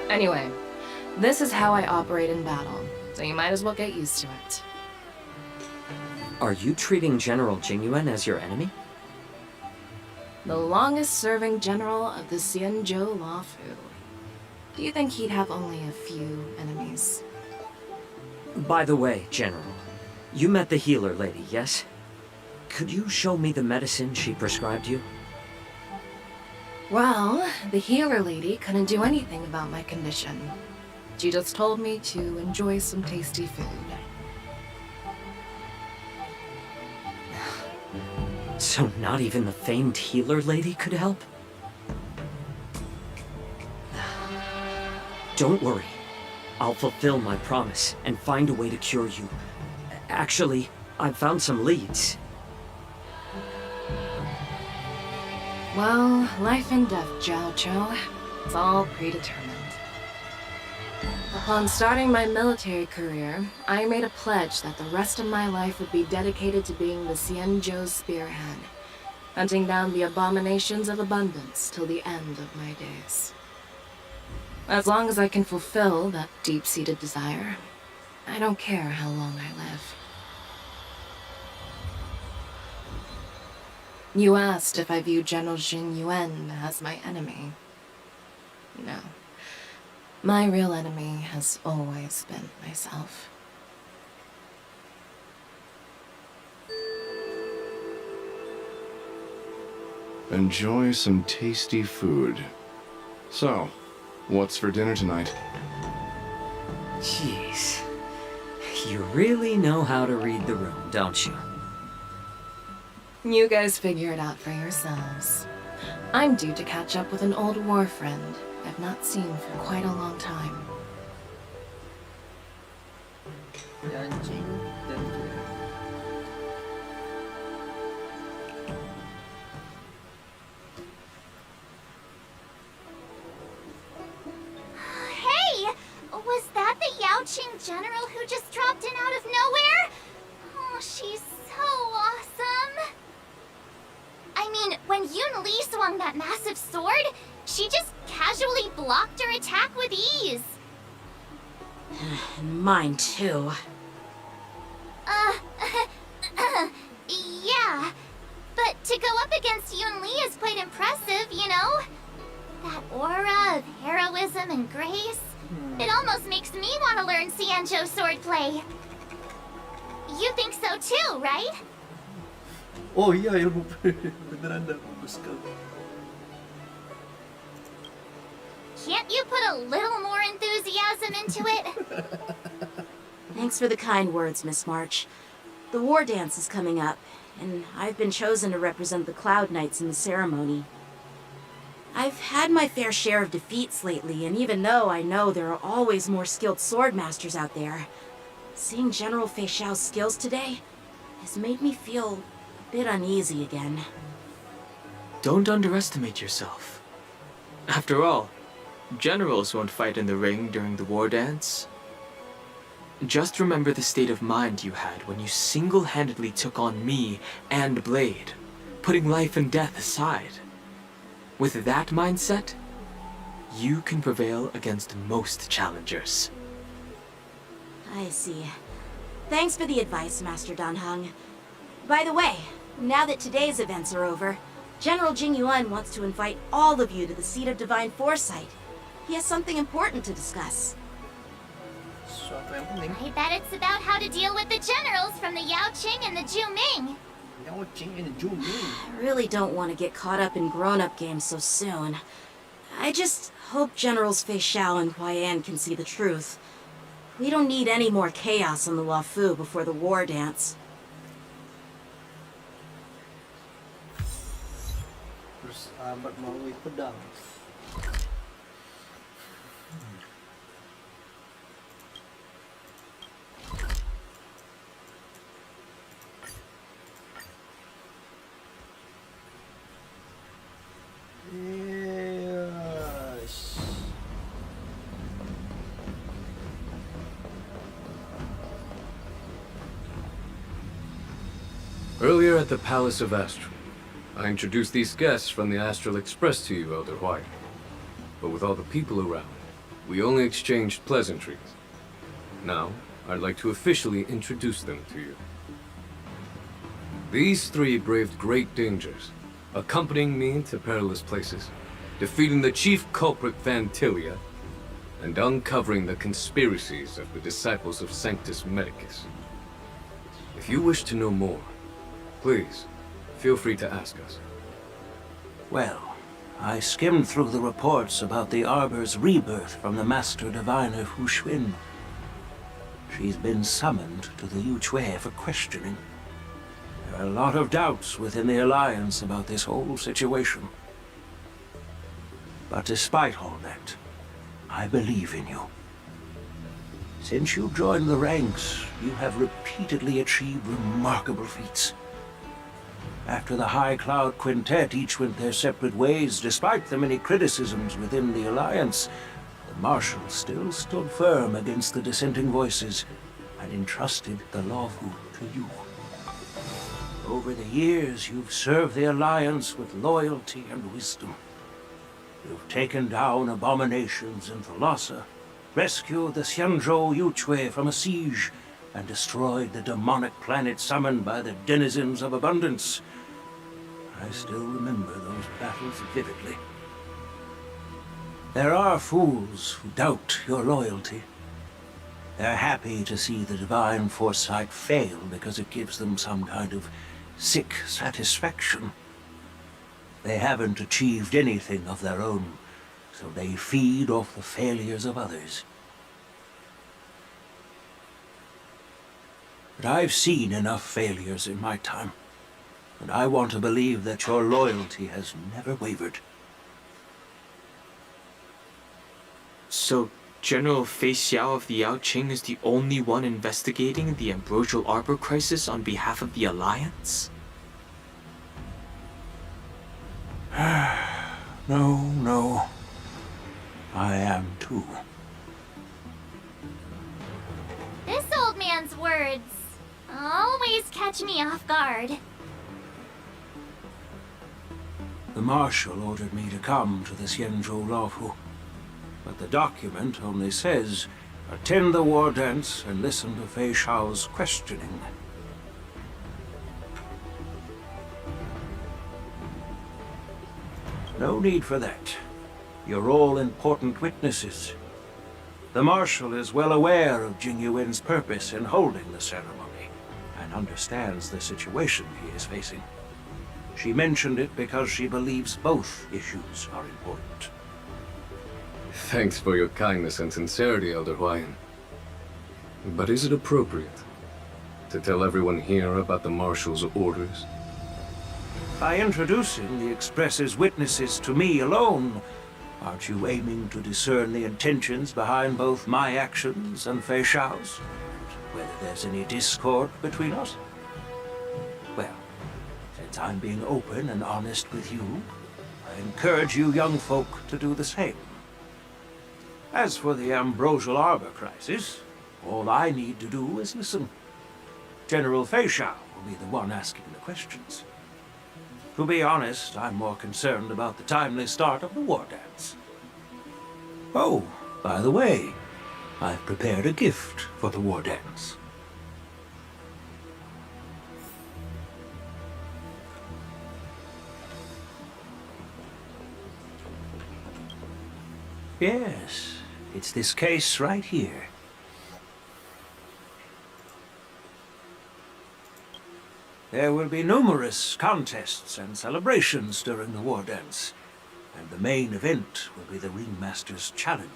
Anyway, this is how I operate in battle, so you might as well get used to it. Are you treating General Jing Yuan as your enemy? The longest-serving general of the Xianzhou Luofu. Do you think he'd have only a few enemies? By the way, General, you met the healer lady, yes? Could you show me the medicine she prescribed you? Well, the healer lady couldn't do anything about my condition. She just told me to enjoy some tasty food. So not even the famed healer lady could help? Don't worry. I'll fulfill my promise and find a way to cure you. Actually, I've found some leads. Well, life and death, Jiaqiao. It's all predetermined. Upon starting my military career, I made a pledge that the rest of my life would be dedicated to being the Xianzhou's spearhead, hunting down the abominations of abundance till the end of my days. As long as I can fulfill that deep-seated desire, I don't care how long I live. You asked if I view General Jing Yuan as my enemy. No. My real enemy has always been myself. Enjoy some tasty food. So, what's for dinner tonight? Jeez. You really know how to read the room, don't you? You guys figure it out for yourselves. I'm due to catch up with an old war friend I've not seen for quite a long time. Hey! Was that the Yaoqing general who just dropped in out of nowhere? Oh, she's so awesome! I mean, when Yun Li swung that massive sword, she just casually blocked her attack with ease. Mine too. Yeah. But to go up against Yun Li is quite impressive, you know? That aura of heroism and grace. It almost makes me want to learn Xianzhou swordplay. You think so too, right? Oh iya, ilmu beneran dah bagus sekali. Can't you put a little more enthusiasm into it? Thanks for the kind words, Miss March. The war dance is coming up, and I've been chosen to represent the Cloud Knights in the ceremony. I've had my fair share of defeats lately, and even though I know there are always more skilled sword masters out there, seeing General Fei Xiao's skills today has made me feel a bit uneasy again. Don't underestimate yourself. After all, generals won't fight in the ring during the war dance. Just remember the state of mind you had when you single-handedly took on me and Blade, putting life and death aside. With that mindset, you can prevail against most challengers. I see. Thanks for the advice, Master Danheng. By the way, now that today's events are over, General Jingyuan wants to invite all of you to the Seat of Divine Foresight. He has something important to discuss. I bet it's about how to deal with the generals from the Yao Qing and the Zhu Ming. Yao Qing and the Zhu Ming. I really don't want to get caught up in grown-up games so soon. I just hope Generals Fei Xiao and Huai An can see the truth. We don't need any more chaos on the Luofu before the war dance. Terus Albert melalui pedang. Yes. Earlier at the Palace of Astral, I introduced these guests from the Astral Express to you, Elder White. But with all the people around, we only exchanged pleasantries. Now, I'd like to officially introduce them to you. These three braved great dangers, accompanying me to perilous places, defeating the chief culprit Vantilia, and uncovering the conspiracies of the disciples of Sanctus Medicus. If you wish to know more, please, feel free to ask us. Well, I skimmed through the reports about the Arbor's rebirth from the Master Diviner Hu Xuan. She's been summoned to the Yu Chui for questioning. There are a lot of doubts within the Alliance about this whole situation. But despite all that, I believe in you. Since you joined the ranks, you have repeatedly achieved remarkable feats. After the High Cloud Quintet each went their separate ways, despite the many criticisms within the Alliance, the Marshal still stood firm against the dissenting voices and entrusted the Luofu to you. Over the years, you've served the Alliance with loyalty and wisdom. You've taken down abominations in Thalassa, rescued the Xianzhou Yu Chui from a siege, and destroyed the demonic planet summoned by the denizens of abundance. I still remember those battles vividly. There are fools who doubt your loyalty. They're happy to see the divine foresight fail because it gives them some kind of sick satisfaction. They haven't achieved anything of their own, so they feed off the failures of others. But I've seen enough failures in my time, and I want to believe that your loyalty has never wavered. So, General Fei Xiao of the Yao Qing is the only one investigating the Ambrosial Arbor crisis on behalf of the Alliance? No. I am too. This old man's words always catch me off guard. The Marshal ordered me to come to the Xianzhou Luofu, but the document only says, attend the war dance and listen to Fei Xiao's questioning. No need for that. You're all important witnesses. The Marshal is well aware of Jingyuan's purpose in holding the ceremony, and understands the situation he is facing. She mentioned it because she believes both issues are important. Thanks for your kindness and sincerity, Elder Huayan. But is it appropriate to tell everyone here about the Marshal's orders? By introducing the Express's witnesses to me alone, aren't you aiming to discern the intentions behind both my actions and Fei Xiao's? Whether there's any discord between us? Well, since I'm being open and honest with you, I encourage you young folk to do the same. As for the Ambrosial Arbor crisis, all I need to do is listen. General Fei Xiao will be the one asking the questions. To be honest, I'm more concerned about the timely start of the war dance. Oh, by the way, I've prepared a gift for the war dance. Yes, it's this case right here. There will be numerous contests and celebrations during the war dance, and the main event will be the Ringmaster's Challenge.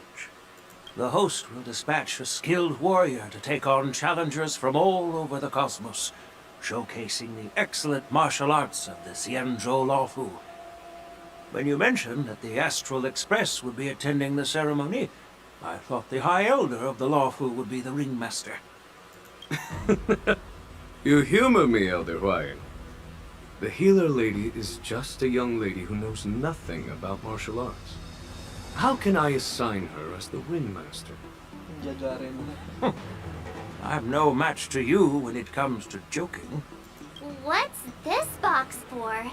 The host will dispatch a skilled warrior to take on challengers from all over the cosmos, showcasing the excellent martial arts of the Xianzhou Luofu. When you mentioned that the Astral Express would be attending the ceremony, I thought the High Elder of the Luofu would be the Ringmaster. You humor me, Elder Huayan. The healer lady is just a young lady who knows nothing about martial arts. How can I assign her as the Ringmaster? I'm no match to you when it comes to joking. What's this box for?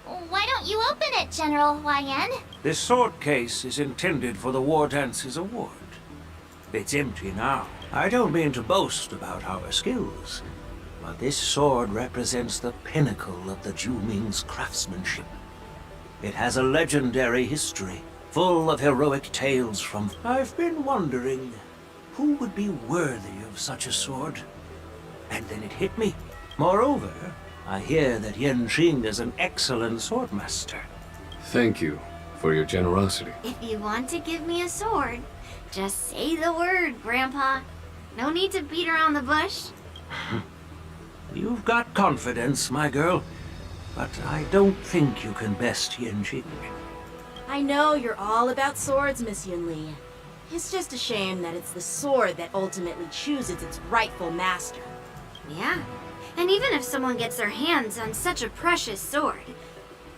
Why don't you open it, General Huayan? This sword case is intended for the War Dance's award. It's empty now. I don't mean to boast about our skills, but this sword represents the pinnacle of the Zhuming's craftsmanship. It has a legendary history, full of heroic tales from... I've been wondering, who would be worthy of such a sword? And then it hit me. Moreover, I hear that Yanqing is an excellent swordmaster. Thank you for your generosity. If you want to give me a sword, just say the word, Grandpa. No need to beat around the bush. You've got confidence, my girl, but I don't think you can best Yanqing. I know you're all about swords, Miss Yunli. It's just a shame that it's the sword that ultimately chooses its rightful master. Yeah, and even if someone gets their hands on such a precious sword,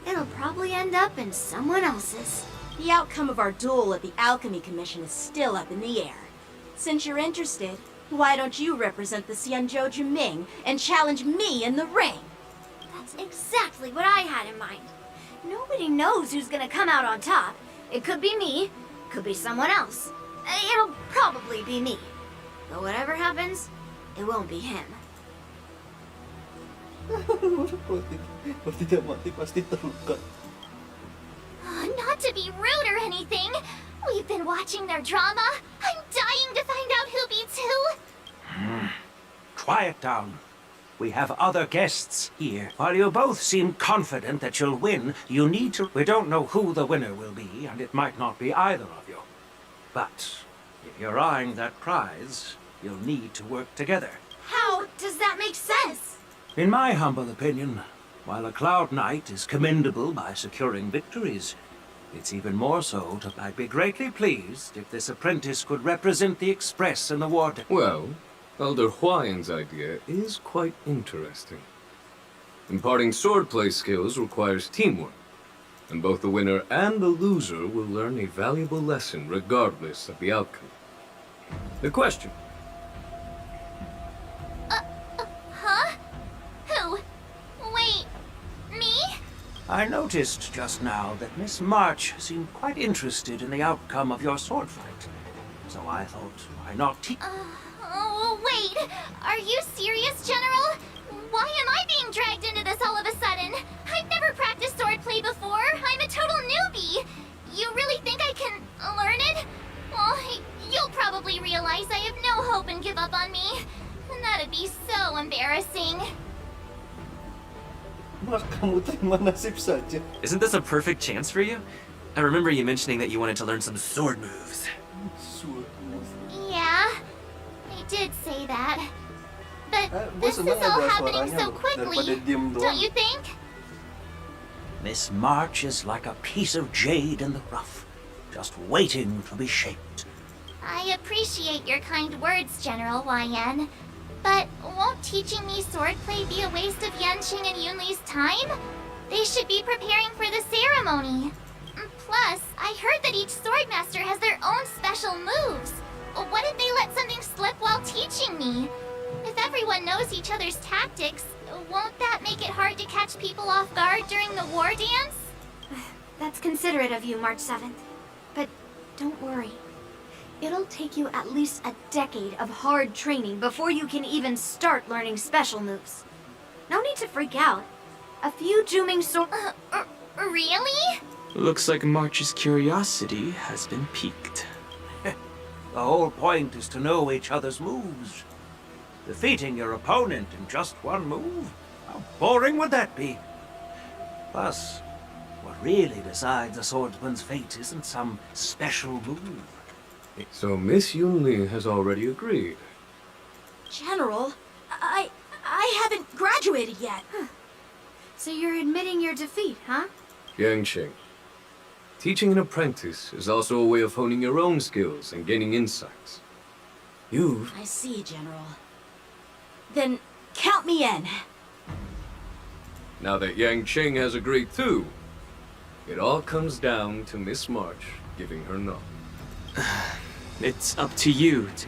it'll probably end up in someone else's. The outcome of our duel at the Alchemy Commission is still up in the air. Since you're interested, why don't you represent the Xianzhou Juming and challenge me in the ring? That's exactly what I had in mind. Nobody knows who's gonna come out on top. It could be me, could be someone else. It'll probably be me. But whatever happens, it won't be him. Not to be rude or anything. We've been watching their drama. I'm dying to find out who beats who. Quiet down. We have other guests here. While you both seem confident that you'll win, you need to... We don't know who the winner will be, and it might not be either of you. But if you're eyeing that prize, you'll need to work together. How does that make sense? In my humble opinion, while a Cloud Knight is commendable by securing victories, it's even more so that I'd be greatly pleased if this apprentice could represent the Express in the war. Well, Elder Huayan's idea is quite interesting. Imparting swordplay skills requires teamwork, and both the winner and the loser will learn a valuable lesson regardless of the outcome. The question. Huh? Who? Wait, me? I noticed just now that Miss March seemed quite interested in the outcome of your sword fight. So I thought, why not teach... Oh, wait. Are you serious, General? Why am I being dragged into this all of a sudden? I've never practiced swordplay before. I'm a total newbie. You really think I can learn it? Well, you'll probably realize I have no hope and give up on me. And that'd be so embarrassing. Isn't this a perfect chance for you? I remember you mentioning that you wanted to learn some sword moves. Yeah, I did say that. But this is all happening so quickly, don't you think? Miss March is like a piece of jade in the rough, just waiting to be shaped. I appreciate your kind words, General Huayan. But won't teaching me swordplay be a waste of Yanqing and Yunli's time? They should be preparing for the ceremony. Plus, I heard that each swordmaster has their own special moves. What if they let something slip while teaching me? If everyone knows each other's tactics, won't that make it hard to catch people off guard during the war dance? That's considerate of you, March 7th. But don't worry. It'll take you at least a decade of hard training before you can even start learning special moves. No need to freak out. A few Juming Really? Looks like March's curiosity has been piqued. The whole point is to know each other's moves. Defeating your opponent in just one move? How boring would that be? Plus, what really decides a swordsman's fate isn't some special move. So Miss Yunli has already agreed. General, I haven't graduated yet. So you're admitting your defeat, huh? Yangqing, teaching an apprentice is also a way of honing your own skills and gaining insights. You've... I see, General. Then, count me in. Now that Yangqing has agreed too, it all comes down to Miss March giving her nod. It's up to you to...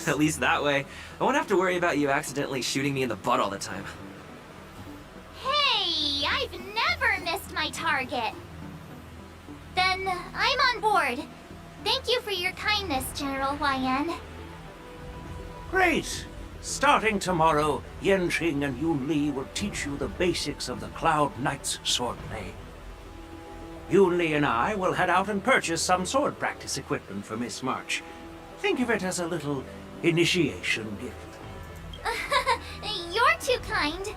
At least that way, I won't have to worry about you accidentally shooting me in the butt all the time. Hey, I've never missed my target. Then I'm on board. Thank you for your kindness, General Huayan. Great! Starting tomorrow, Yanqing and Yunli will teach you the basics of the Cloud Knight's swordplay. Yunli and I will head out and purchase some sword practice equipment for Miss March. Think of it as a little initiation gift. You're too kind.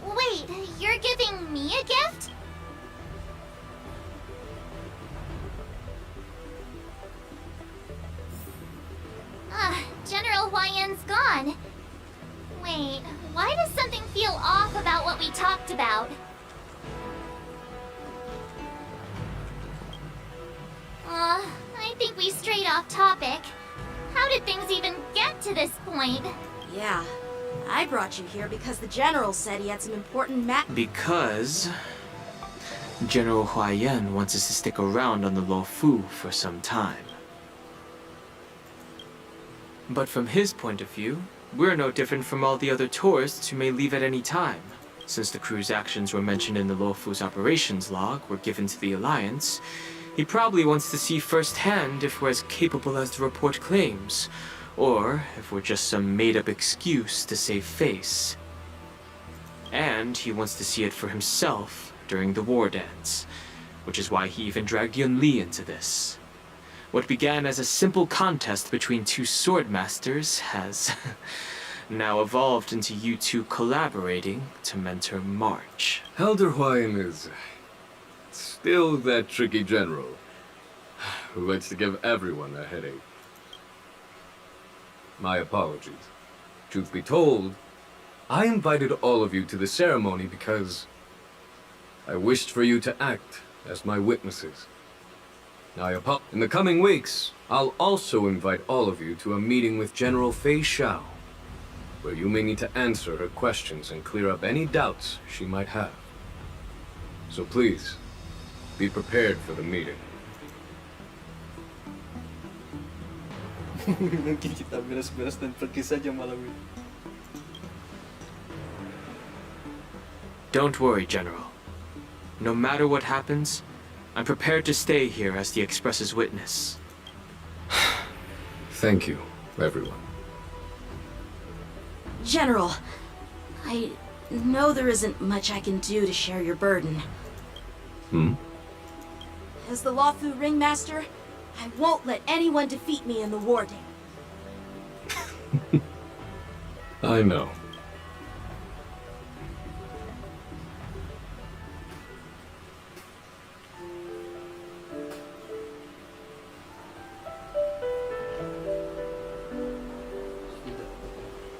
Wait, you're giving me a gift? General Huayan's gone. Wait, why does something feel off about what we talked about? I think we strayed off topic. How did things even get to this point? Yeah, I brought you here because the General said he had some important Because... General Huayan wants us to stick around on the Luofu for some time. But from his point of view, we're no different from all the other tourists who may leave at any time. Since the crew's actions were mentioned in the Luofu's operations log were given to the Alliance, he probably wants to see firsthand if we're as capable as the report claims, or if we're just some made-up excuse to save face. And he wants to see it for himself during the war dance, which is why he even dragged Yunli into this. What began as a simple contest between two sword masters has now evolved into you two collaborating to mentor March. Elder Huayan is still that tricky general who likes to give everyone a headache. My apologies. Truth be told, I invited all of you to the ceremony because I wished for you to act as my witnesses. Now, in the coming weeks, I'll also invite all of you to a meeting with General Fei Xiao, where you may need to answer her questions and clear up any doubts she might have. So please, be prepared for the meeting. Mungkin kita beres-beres dan pergi saja malam ini. Don't worry, General. No matter what happens, I'm prepared to stay here as the Express's witness. Thank you, everyone. General, I know there isn't much I can do to share your burden. As the Luofu ringmaster, I won't let anyone defeat me in the war dance. I know.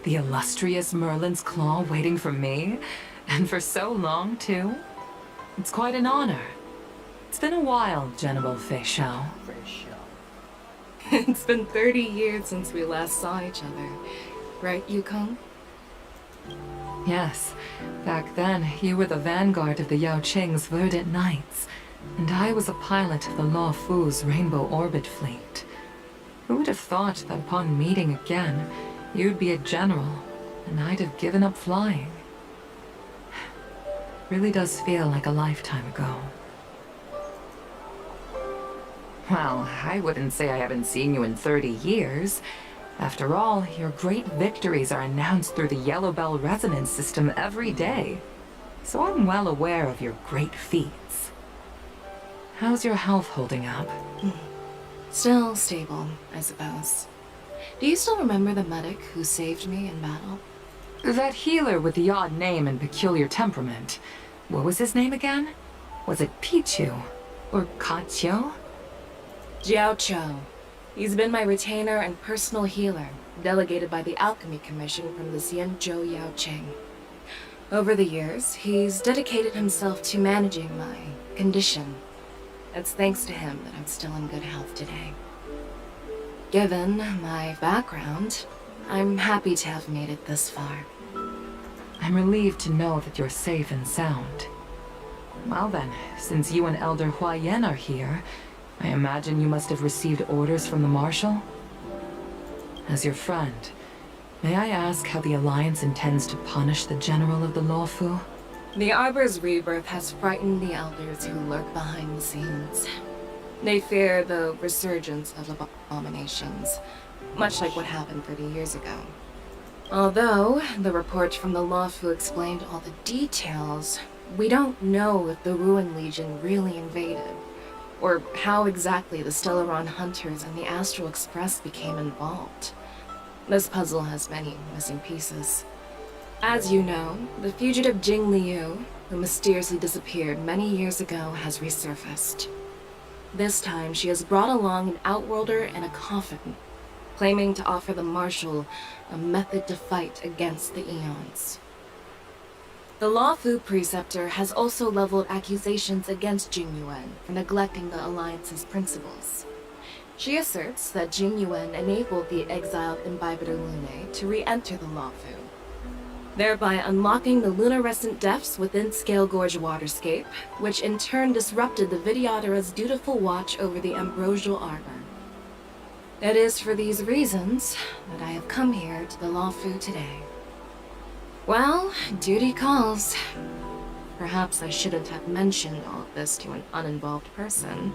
The illustrious Merlin's Claw waiting for me? And for so long, too? It's quite an honor. It's been a while, General Fei Xiao. It's been 30 years since we last saw each other. Right, Yukong? Yes. Back then, you were the vanguard of the Yao Qing's Verdant Knights, and I was a pilot of the Luofu's Rainbow Orbit Fleet. Who would have thought that upon meeting again, you'd be a general, and I'd have given up flying? Really does feel like a lifetime ago. Well, I wouldn't say I haven't seen you in 30 years. After all, your great victories are announced through the Yellow Bell resonance system every day. So I'm well aware of your great feats. How's your health holding up? Still stable, I suppose. Do you still remember the medic who saved me in battle? That healer with the odd name and peculiar temperament. What was his name again? Was it Pichu? Or Kachio? Jiaqiao. He's been my retainer and personal healer, delegated by the Alchemy Commission from the Xianzhou Yaoqing. Over the years, he's dedicated himself to managing my condition. It's thanks to him that I'm still in good health today. Given my background, I'm happy to have made it this far. I'm relieved to know that you're safe and sound. Well then, since you and Elder Huayan are here, I imagine you must have received orders from the Marshal? As your friend, may I ask how the Alliance intends to punish the General of the Lawfu? The Arbor's rebirth has frightened the Elders who lurk behind the scenes. They fear the resurgence of abominations, much like what happened 30 years ago. Although the report from the Lawfu explained all the details, we don't know if the Ruin Legion really invaded, or how exactly the Stellaron Hunters and the Astral Express became involved. This puzzle has many missing pieces. As you know, the fugitive Jing Liu, who mysteriously disappeared many years ago, has resurfaced. This time, she has brought along an Outworlder and a coffin, claiming to offer the Marshal a method to fight against the Eons. The Lawfu Preceptor has also leveled accusations against Jing Yuan for neglecting the Alliance's principles. She asserts that Jing Yuan enabled the exiled Imbibitor Lunae to re-enter the Lawfu, thereby unlocking the luminescent depths within Scale Gorge Waterscape, which in turn disrupted the Vidyadhara's dutiful watch over the Ambrosial Arbor. It is for these reasons that I have come here to the Lawfu today. Well, duty calls. Perhaps I shouldn't have mentioned all of this to an uninvolved person,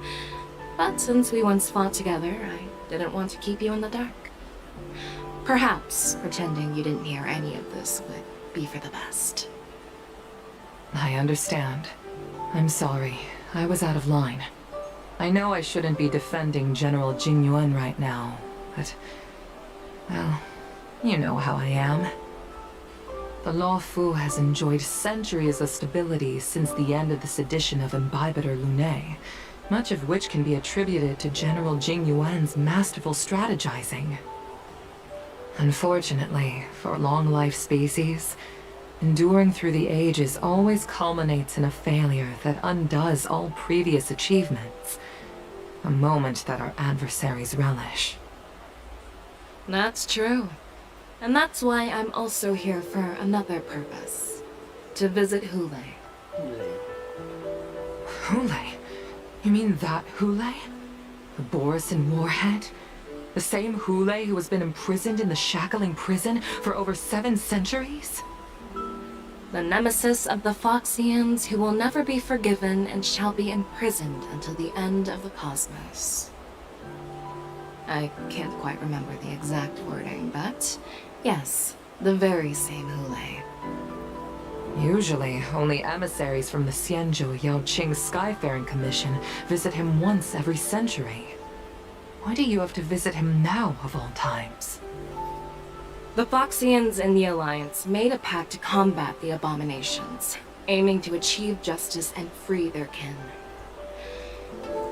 but since we once fought together, I didn't want to keep you in the dark. Perhaps pretending you didn't hear any of this would be for the best. I understand. I'm sorry. I was out of line. I know I shouldn't be defending General Jing Yuan right now, but... well, you know how I am. The Lawfu has enjoyed centuries of stability since the end of the sedition of Imbibitor Lunae, much of which can be attributed to General Jing Yuan's masterful strategizing. Unfortunately, for long-life species, enduring through the ages always culminates in a failure that undoes all previous achievements, a moment that our adversaries relish. That's true. And that's why I'm also here for another purpose. To visit Hule. Hule? You mean that Hule? The Borisin warhead? The same Hule who has been imprisoned in the Shackling prison for over 7 centuries? The nemesis of the Foxians who will never be forgiven and shall be imprisoned until the end of the cosmos. I can't quite remember the exact wording, but yes, the very same Hule. Usually, only emissaries from the Xianzhou Yaoqing Skyfaring Commission visit him once every century. Why do you have to visit him now, of all times? The Foxians and the Alliance made a pact to combat the abominations, aiming to achieve justice and free their kin.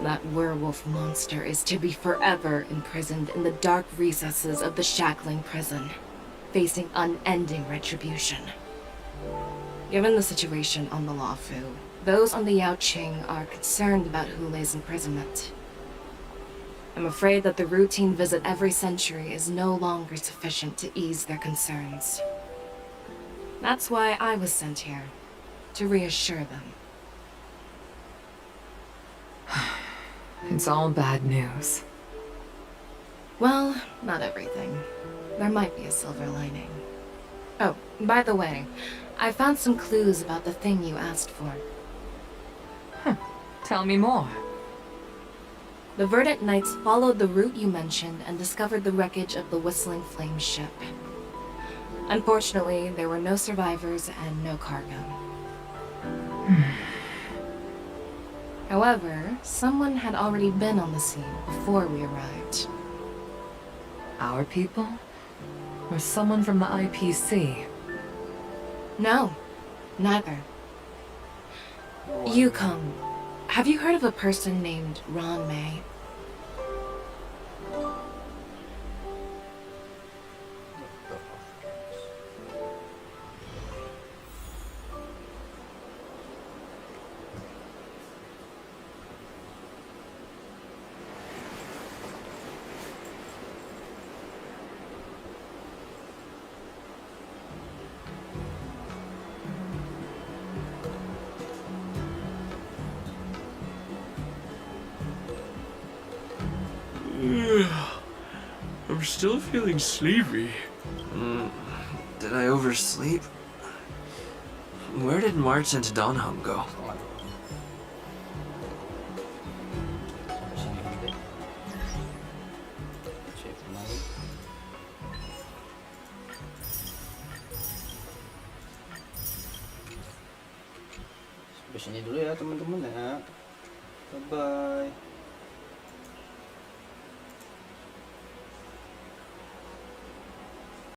That werewolf monster is to be forever imprisoned in the dark recesses of the Shackling prison, facing unending retribution. Given the situation on the Lawfu, those on the Yaoqing are concerned about Hule's imprisonment. I'm afraid that the routine visit every century is no longer sufficient to ease their concerns. That's why I was sent here, to reassure them. It's all bad news. Well, not everything. There might be a silver lining. Oh, by the way, I found some clues about the thing you asked for. Tell me more. The Verdant Knights followed the route you mentioned and discovered the wreckage of the Whistling Flame ship. Unfortunately, there were no survivors and no cargo. However, someone had already been on the scene before we arrived. Our people? Or someone from the IPC? No, neither. Yukong, have you heard of a person named Ron May? I'm still feeling sleepy. Did I oversleep? Where did March into Donham go? Sampai sini dulu ya teman-teman ya. Bye-bye.